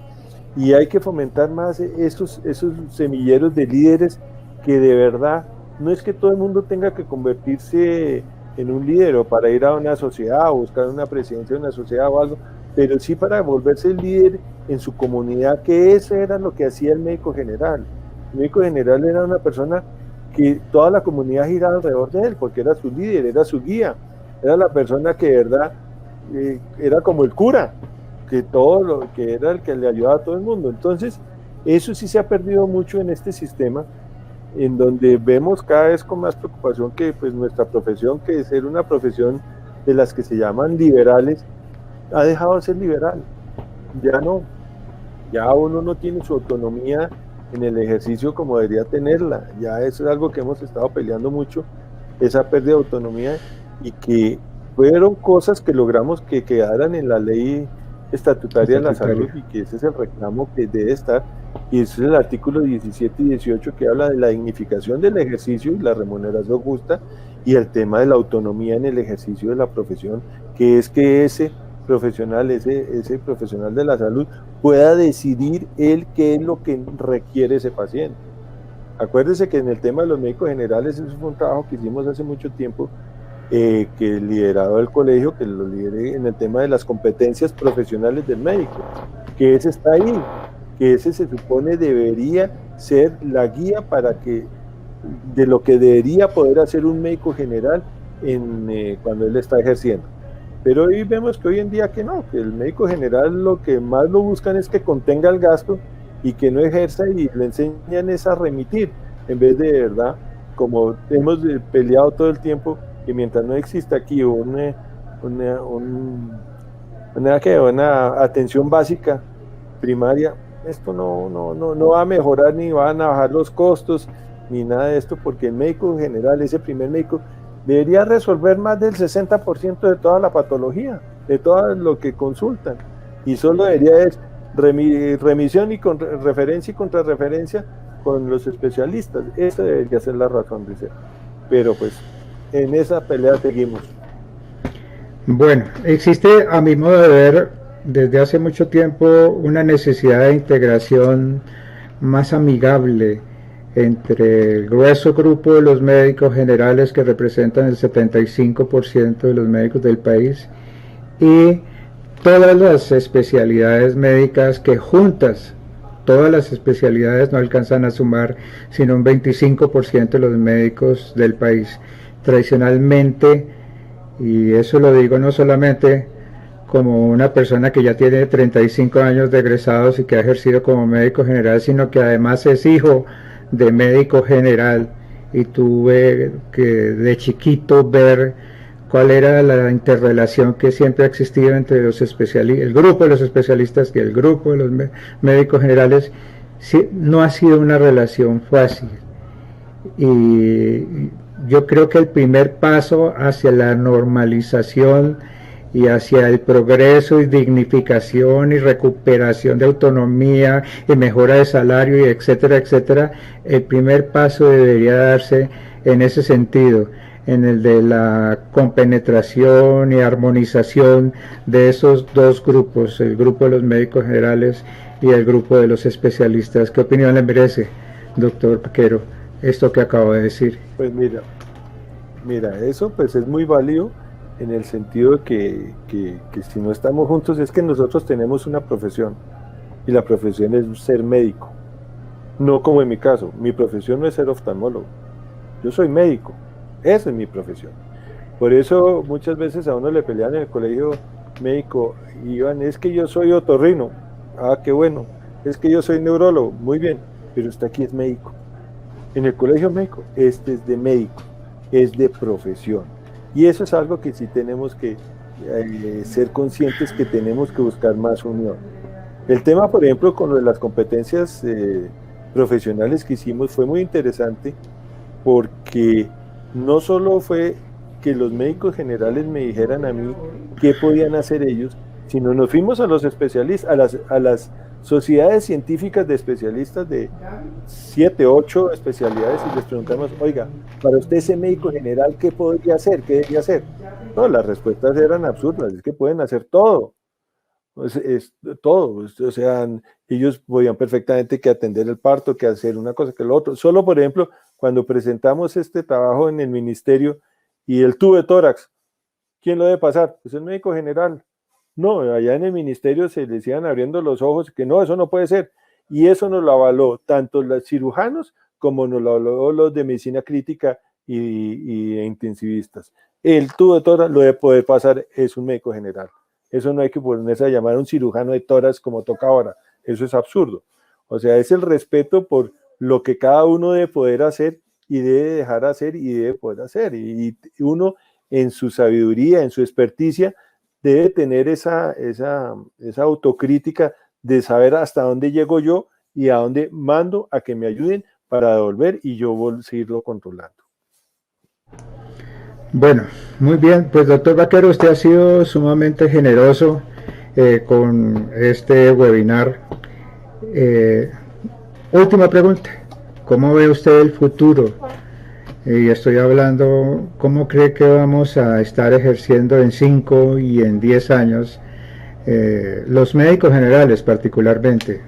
y hay que fomentar más esos semilleros de líderes que de verdad, no es que todo el mundo tenga que convertirse en un líder o para ir a una sociedad o buscar una presidencia de una sociedad o algo, pero sí para volverse el líder en su comunidad, que eso era lo que hacía el médico general. El médico general era una persona que toda la comunidad giraba alrededor de él, porque era su líder, era su guía, era la persona que de verdad era como el cura, que era el que le ayudaba a todo el mundo. Entonces, eso sí se ha perdido mucho en este sistema, en donde vemos cada vez con más preocupación que pues nuestra profesión, que es ser una profesión de las que se llaman liberales, ha dejado de ser liberal. Ya no, ya uno no tiene su autonomía en el ejercicio como debería tenerla. Ya eso es algo que hemos estado peleando mucho, esa pérdida de autonomía, y que fueron cosas que logramos que quedaran en la ley estatutaria de la salud, y que ese es el reclamo que debe estar, y ese es el artículo 17 y 18 que habla de la dignificación del ejercicio y la remuneración justa, y el tema de la autonomía en el ejercicio de la profesión, que es que ese profesional, ese profesional de la salud pueda decidir él qué es lo que requiere ese paciente. Acuérdese que en el tema de los médicos generales, eso fue un trabajo que hicimos hace mucho tiempo, que liderado el colegio, que lo lideré en el tema de las competencias profesionales del médico, que ese está ahí, que ese se supone debería ser la guía para que, de lo que debería poder hacer un médico general cuando él está ejerciendo. Pero hoy vemos que hoy en día que no, que el médico general lo que más lo buscan es que contenga el gasto y que no ejerza, y le enseñan es a remitir, en vez de verdad, como hemos peleado todo el tiempo, que mientras no exista aquí una atención básica primaria, esto no va a mejorar, ni van a bajar los costos, ni nada de esto, porque el médico general, ese primer médico, debería resolver más del 60% de toda la patología, de todo lo que consultan, y solo debería es remisión y referencia y contrarreferencia con los especialistas. Esa debería ser la razón de ser, pero pues en esa pelea seguimos. Bueno, existe a mi modo de ver desde hace mucho tiempo una necesidad de integración más amigable entre el grueso grupo de los médicos generales, que representan el 75% de los médicos del país, y todas las especialidades médicas, que juntas todas las especialidades no alcanzan a sumar sino un 25% de los médicos del país. Tradicionalmente, y eso lo digo no solamente como una persona que ya tiene 35 años de egresados y que ha ejercido como médico general, sino que además es hijo de médico general, y tuve que de chiquito ver cuál era la interrelación que siempre ha existido entre los el grupo de los especialistas y el grupo de los médicos generales. No ha sido una relación fácil, y yo creo que el primer paso hacia la normalización y hacia el progreso y dignificación y recuperación de autonomía y mejora de salario, y etcétera, etcétera, el primer paso debería darse en ese sentido, en el de la compenetración y armonización de esos dos grupos, el grupo de los médicos generales y el grupo de los especialistas. ¿Qué opinión le merece, doctor Pequero, esto que acabo de decir? Pues mira, eso pues es muy válido, en el sentido de que si no estamos juntos, es que nosotros tenemos una profesión, y la profesión es ser médico. No como en mi caso, mi profesión no es ser oftalmólogo, yo soy médico, esa es mi profesión. Por eso muchas veces a uno le pelean en el colegio médico, Iván, es que yo soy otorrino, qué bueno, es que yo soy neurólogo, muy bien, pero usted aquí es médico. En el colegio médico, este es de médico, es de profesión. Y eso es algo que sí tenemos que ser conscientes, que tenemos que buscar más unión. El tema, por ejemplo, con lo de las competencias profesionales que hicimos fue muy interesante, porque no solo fue que los médicos generales me dijeran a mí qué podían hacer ellos, sino nos fuimos a los especialistas, a las sociedades científicas de especialistas de 7, 8 especialidades y les preguntamos, oiga, para usted ese médico general, ¿qué podría hacer? ¿Qué debería hacer? No, las respuestas eran absurdas, es que pueden hacer todo. Es todo, o sea, ellos podían perfectamente que atender el parto, que hacer una cosa, que lo otro. Solo, por ejemplo, cuando presentamos este trabajo en el ministerio y el tubo de tórax, ¿quién lo debe pasar? Pues el médico general. No, allá en el ministerio se les iban abriendo los ojos, que no, eso no puede ser. Y eso nos lo avaló tanto los cirujanos como nos lo avaló los de medicina crítica y intensivistas. El tubo de tórax lo debe poder pasar es un médico general. Eso no hay que ponerse a llamar a un cirujano de tórax como toca ahora. Eso es absurdo. O sea, es el respeto por lo que cada uno debe poder hacer y debe dejar hacer y debe poder hacer. Y uno en su sabiduría, en su experticia, debe tener esa autocrítica de saber hasta dónde llego yo y a dónde mando a que me ayuden para devolver y yo seguirlo controlando. Bueno, muy bien, pues doctor Vaquero, usted ha sido sumamente generoso con este webinar. Última pregunta, ¿cómo ve usted el futuro? Y estoy hablando, ¿cómo cree que vamos a estar ejerciendo en 5 y en 10 años los médicos generales particularmente?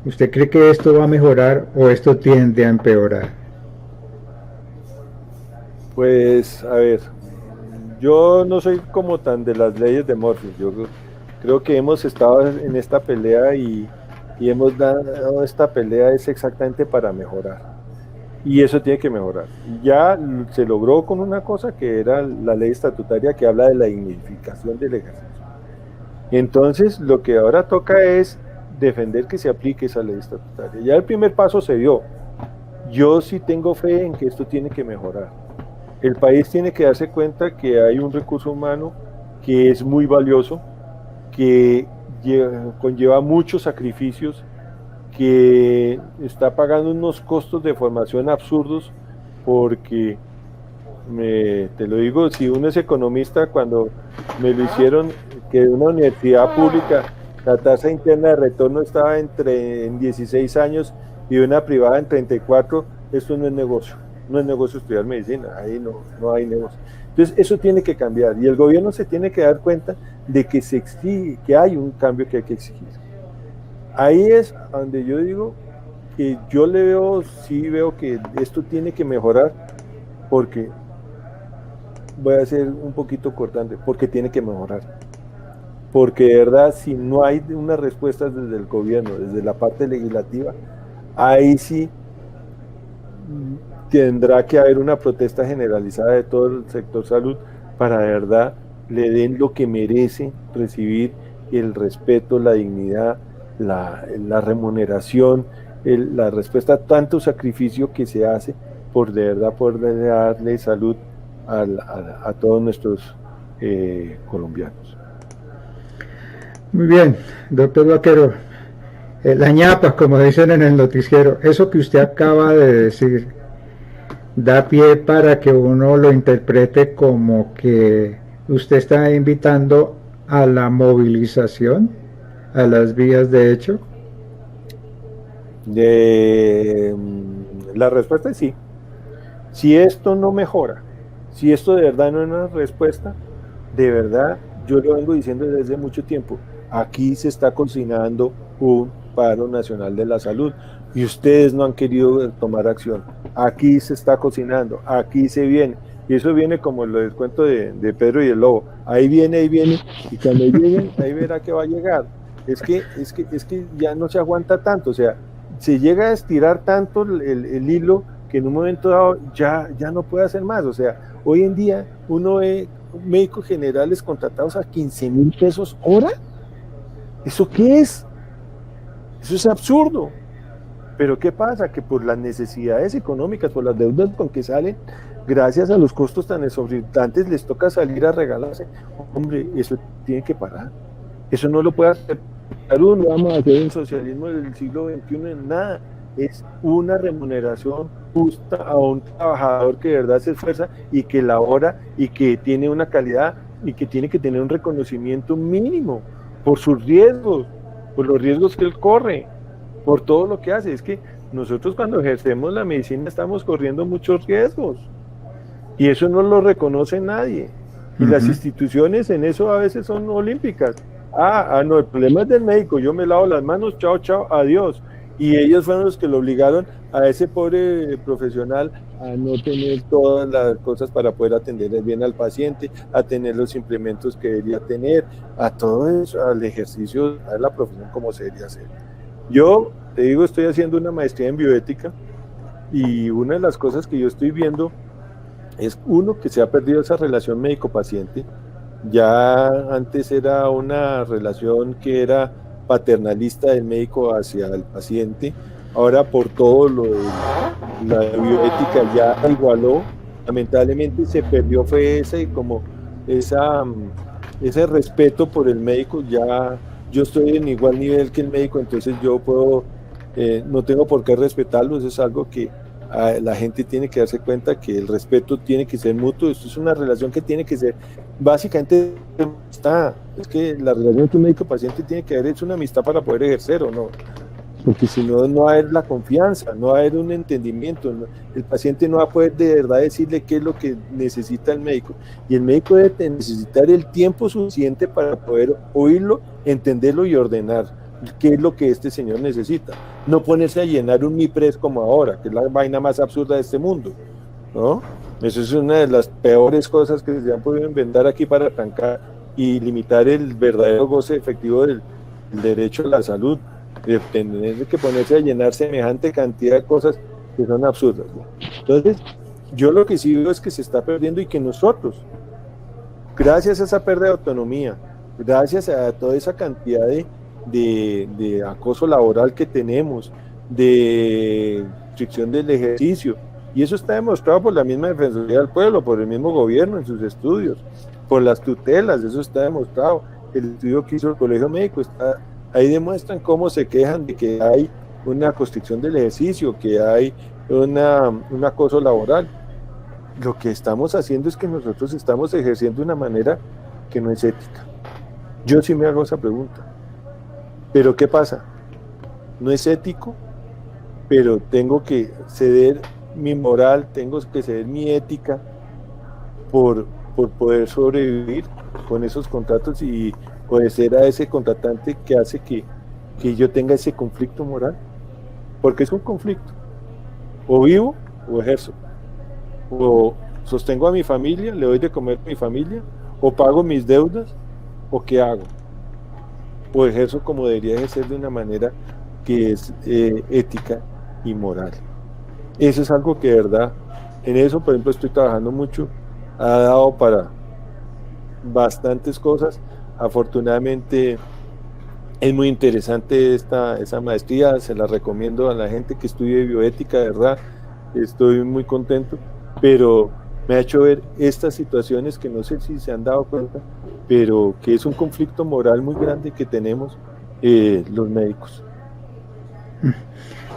¿Usted cree que esto va a mejorar o esto tiende a empeorar? Pues, a ver, yo no soy como tan de las leyes de Murphy. Yo creo que hemos estado en esta pelea y hemos dado esta pelea es exactamente para mejorar. Y eso tiene que mejorar. Ya se logró con una cosa que era la ley estatutaria que habla de la dignificación del ejercicio. Entonces, lo que ahora toca es defender que se aplique esa ley estatutaria. Ya el primer paso se dio. Yo sí tengo fe en que esto tiene que mejorar. El país tiene que darse cuenta que hay un recurso humano que es muy valioso, que conlleva muchos sacrificios, que está pagando unos costos de formación absurdos, porque, te lo digo, si uno es economista, cuando me lo hicieron, que de una universidad pública la tasa interna de retorno estaba en 16 años y de una privada en 34, esto no es negocio. No es negocio estudiar medicina, ahí no hay negocio. Entonces eso tiene que cambiar y el gobierno se tiene que dar cuenta de que se exige, que hay un cambio que hay que exigir. Ahí es donde yo digo que yo sí veo que esto tiene que mejorar, porque voy a ser un poquito cortante, porque tiene que mejorar. Porque de verdad, si no hay unas respuestas desde el gobierno, desde la parte legislativa, ahí sí tendrá que haber una protesta generalizada de todo el sector salud para de verdad le den lo que merece recibir, el respeto, la dignidad, la remuneración, la respuesta a tanto sacrificio que se hace por de verdad poder darle salud a todos nuestros colombianos. Muy bien, doctor Vaquero, la ñapa, como dicen en el noticiero, eso que usted acaba de decir da pie para que uno lo interprete como que usted está invitando a la movilización, a las vías de hecho. La respuesta es sí. Si esto no mejora, si esto de verdad no es una respuesta, de verdad, yo lo vengo diciendo desde hace mucho tiempo, aquí se está cocinando un paro nacional de la salud y ustedes no han querido tomar acción. Aquí se está cocinando, aquí se viene, y eso viene como lo del cuento de Pedro y el Lobo, ahí viene, y cuando lleguen, ahí verá que va a llegar. Es que ya no se aguanta tanto, o sea, se llega a estirar tanto el hilo que en un momento dado ya no puede hacer más. O sea, hoy en día uno ve médicos generales contratados a 15,000 pesos hora. ¿Eso qué es? Eso es absurdo. Pero ¿qué pasa? Que por las necesidades económicas, por las deudas con que salen, gracias a los costos tan exorbitantes, les toca salir a regalarse. Hombre, eso tiene que parar. Eso no lo puede hacer. No vamos a hacer el socialismo del siglo XXI en nada. Es una remuneración gusta a un trabajador que de verdad se esfuerza y que labora y que tiene una calidad y que tiene que tener un reconocimiento mínimo por sus riesgos, por los riesgos que él corre, por todo lo que hace? Es que nosotros cuando ejercemos la medicina estamos corriendo muchos riesgos y eso no lo reconoce nadie. Y las instituciones en eso a veces son olímpicas. No, el problema es del médico, yo me lavo las manos, chao, chao, adiós. Y ellos fueron los que lo obligaron a ese pobre profesional a no tener todas las cosas para poder atender bien al paciente, a tener los implementos que debería tener, a todo eso, al ejercicio, a la profesión como se debería hacer. Yo, te digo, estoy haciendo una maestría en bioética y una de las cosas que yo estoy viendo es, uno, que se ha perdido esa relación médico-paciente. Ya antes era una relación que era paternalista del médico hacia el paciente, ahora por todo lo de la bioética ya igualó, lamentablemente se perdió fue ese respeto por el médico. Ya yo estoy en igual nivel que el médico, entonces yo puedo, no tengo por qué respetarlo. Eso es algo que la gente tiene que darse cuenta, que el respeto tiene que ser mutuo. Esto es una relación que tiene que ser básicamente amistad. Es que la relación entre un médico y paciente tiene que haber hecho una amistad para poder ejercer, ¿o no? Porque si no, no va a haber la confianza, no va a haber un entendimiento. El paciente no va a poder de verdad decirle qué es lo que necesita el médico, y el médico debe necesitar el tiempo suficiente para poder oírlo, entenderlo y ordenar qué es lo que este señor necesita. No ponerse a llenar un MIPRES como ahora, que es la vaina más absurda de este mundo, ¿no? Eso es una de las peores cosas que se han podido inventar aquí para arrancar y limitar el verdadero goce efectivo del derecho a la salud, de tener que ponerse a llenar semejante cantidad de cosas que son absurdas, ¿no? Entonces, yo lo que sí veo es que se está perdiendo, y que nosotros, gracias a esa pérdida de autonomía, gracias a toda esa cantidad de acoso laboral que tenemos, de fricción del ejercicio, y eso está demostrado por la misma Defensoría del Pueblo, por el mismo gobierno en sus estudios, por las tutelas, eso está demostrado. El estudio que hizo el Colegio Médico está ahí, demuestran cómo se quejan de que hay una constricción del ejercicio, que hay un acoso laboral. Lo que estamos haciendo es que nosotros estamos ejerciendo de una manera que no es ética. Yo sí me hago esa pregunta. Pero ¿qué pasa? No es ético, pero tengo que ceder mi moral, tengo que ceder mi ética por poder sobrevivir con esos contratos y obedecer a ese contratante que hace que yo tenga ese conflicto moral, porque es un conflicto. O vivo o ejerzo, o sostengo a mi familia, le doy de comer a mi familia, o pago mis deudas, o qué hago, o ejerzo como debería ejercer de una manera que es ética y moral. Eso es algo que de verdad, en eso por ejemplo estoy trabajando mucho, ha dado para bastantes cosas. Afortunadamente es muy interesante esa maestría, se la recomiendo a la gente que estudie bioética, de verdad, estoy muy contento, pero me ha hecho ver estas situaciones que no sé si se han dado cuenta, pero que es un conflicto moral muy grande que tenemos los médicos.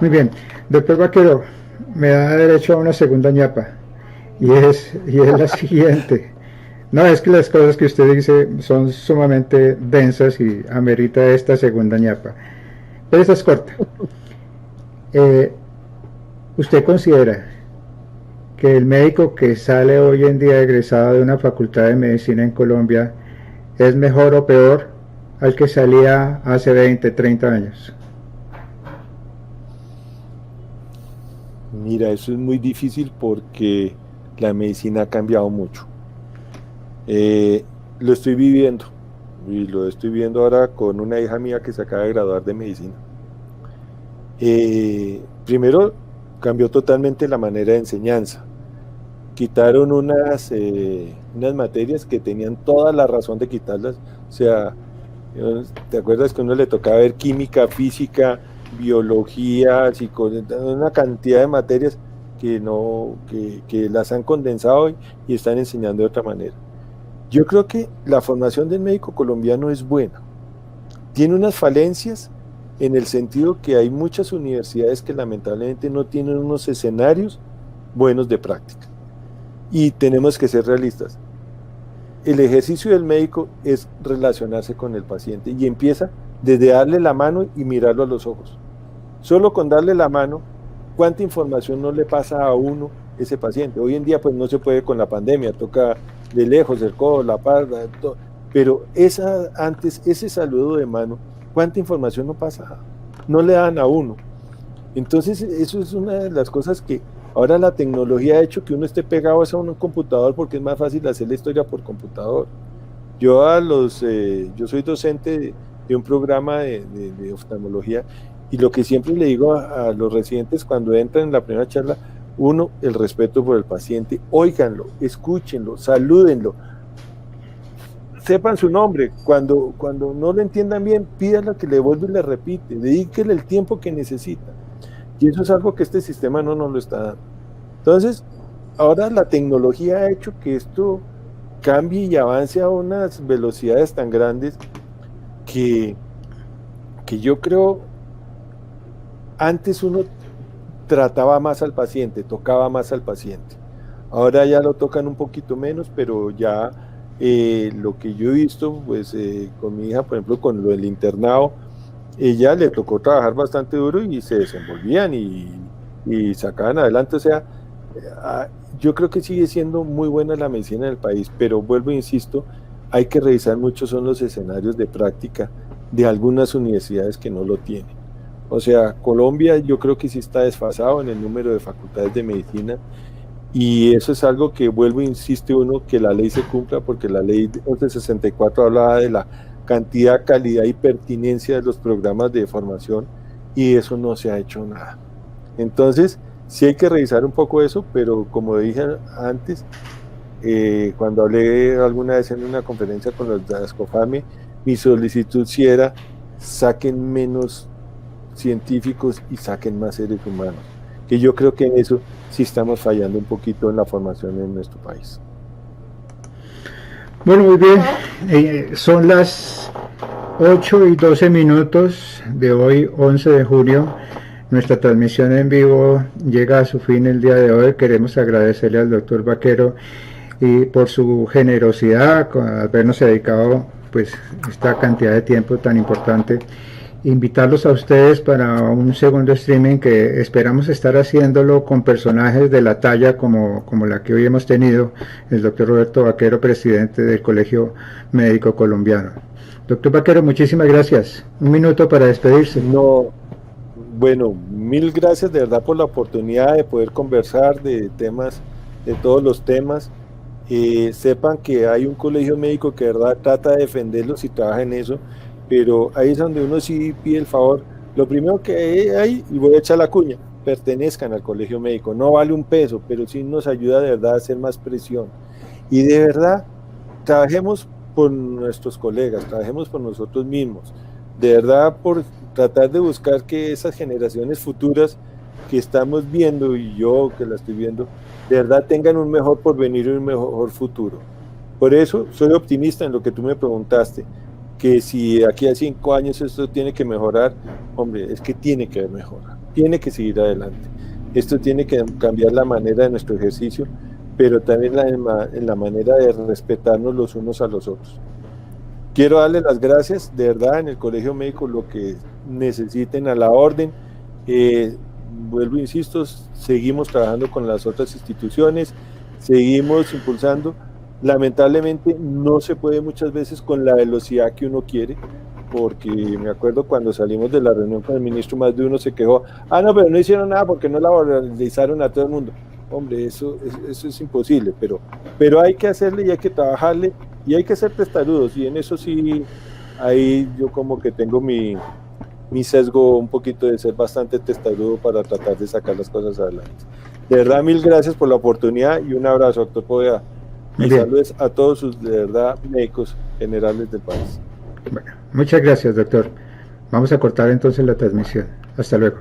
Muy bien, doctor Vaquero, me da derecho a una segunda ñapa, y es la siguiente. No, es que las cosas que usted dice son sumamente densas y amerita esta segunda ñapa. Pero esta es corta. ¿Usted considera que el médico que sale hoy en día egresado de una facultad de medicina en Colombia es mejor o peor al que salía hace 20, 30 años? Mira, eso es muy difícil porque la medicina ha cambiado mucho. Lo estoy viviendo, y lo estoy viendo ahora con una hija mía que se acaba de graduar de medicina. Primero, cambió totalmente la manera de enseñanza. Quitaron unas materias que tenían toda la razón de quitarlas. O sea, ¿te acuerdas que a uno le tocaba ver química, física, biología, una cantidad de materias que las han condensado y están enseñando de otra manera? Yo creo que la formación del médico colombiano es buena. Tiene unas falencias en el sentido que hay muchas universidades que lamentablemente no tienen unos escenarios buenos de práctica. Y tenemos que ser realistas. El ejercicio del médico es relacionarse con el paciente y empieza desde darle la mano y mirarlo a los ojos. Solo con darle la mano, ¿cuánta información no le pasa a uno ese paciente? Hoy en día pues no se puede con la pandemia, toca de lejos el codo, la palma, todo. Pero antes ese saludo de mano, ¿cuánta información no pasa? No le dan a uno. Entonces eso es una de las cosas que ahora la tecnología ha hecho que uno esté pegado a un computador porque es más fácil hacer la historia por computador. Yo soy docente de un programa de oftalmología y lo que siempre le digo a los residentes cuando entran en la primera charla, uno, el respeto por el paciente, óiganlo, escúchenlo, salúdenlo, sepan su nombre, cuando no lo entiendan bien, pídanle que le vuelva y le repite, dedíquele el tiempo que necesita. Y eso es algo que este sistema no nos lo está dando. Entonces, ahora la tecnología ha hecho que esto cambie y avance a unas velocidades tan grandes que yo creo antes uno trataba más al paciente, tocaba más al paciente. Ahora ya lo tocan un poquito menos, pero ya lo que yo he visto, pues con mi hija, por ejemplo, con lo del internado, ella le tocó trabajar bastante duro y se desenvolvían y sacaban adelante. O sea, yo creo que sigue siendo muy buena la medicina en el país, pero vuelvo e insisto, hay que revisar mucho son los escenarios de práctica de algunas universidades que no lo tienen. O sea, Colombia yo creo que sí está desfasado en el número de facultades de medicina y eso es algo que vuelvo e insiste uno que la ley se cumpla porque la ley 1164 hablaba de la cantidad, calidad y pertinencia de los programas de formación y eso no se ha hecho nada. Entonces, sí hay que revisar un poco eso, pero como dije antes, cuando hablé alguna vez en una conferencia con los de Ascofame, mi solicitud sí era saquen menos científicos y saquen más seres humanos, que yo creo que en eso sí estamos fallando un poquito en la formación en nuestro país. Bueno, muy bien, son las 8:12 de hoy, 11 de junio. Nuestra transmisión en vivo llega a su fin el día de hoy. Queremos agradecerle al doctor Vaquero y por su generosidad con habernos dedicado pues esta cantidad de tiempo tan importante. Invitarlos a ustedes para un segundo streaming que esperamos estar haciéndolo con personajes de la talla como la que hoy hemos tenido, el doctor Roberto Vaquero, presidente del Colegio Médico Colombiano. Doctor Vaquero, muchísimas gracias. Un minuto para despedirse. No, bueno, mil gracias de verdad por la oportunidad de poder conversar de temas, de todos los temas. Sepan que hay un colegio médico que de verdad trata de defenderlos y trabaja en eso, pero ahí es donde uno sí pide el favor. Lo primero que hay, y voy a echar la cuña, pertenezcan al colegio médico, no vale un peso, pero sí nos ayuda de verdad a hacer más presión. Y de verdad, trabajemos por nuestros colegas, trabajemos por nosotros mismos, de verdad por tratar de buscar que esas generaciones futuras que estamos viendo, y yo que la estoy viendo, de verdad tengan un mejor porvenir y un mejor futuro. Por eso soy optimista en lo que tú me preguntaste, que si aquí a 5 años esto tiene que mejorar, hombre, es que tiene que mejorar, tiene que seguir adelante. Esto tiene que cambiar la manera de nuestro ejercicio, pero también en la manera de respetarnos los unos a los otros. Quiero darles las gracias, de verdad, en el Colegio Médico, lo que necesiten a la orden. Vuelvo, insisto, seguimos trabajando con las otras instituciones, seguimos impulsando. Lamentablemente no se puede muchas veces con la velocidad que uno quiere, porque me acuerdo cuando salimos de la reunión con el ministro, más de uno se quejó, no, pero no hicieron nada porque no laboralizaron a todo el mundo. Hombre, eso es imposible, pero hay que hacerle y hay que trabajarle y hay que ser testarudos, y en eso sí, ahí yo como que tengo mi sesgo un poquito de ser bastante testarudo para tratar de sacar las cosas adelante. De verdad, mil gracias por la oportunidad y un abrazo, doctor Poveda. Y saludos a todos sus, de verdad, médicos generales del país. Bueno, muchas gracias, doctor. Vamos a cortar entonces la transmisión. Hasta luego.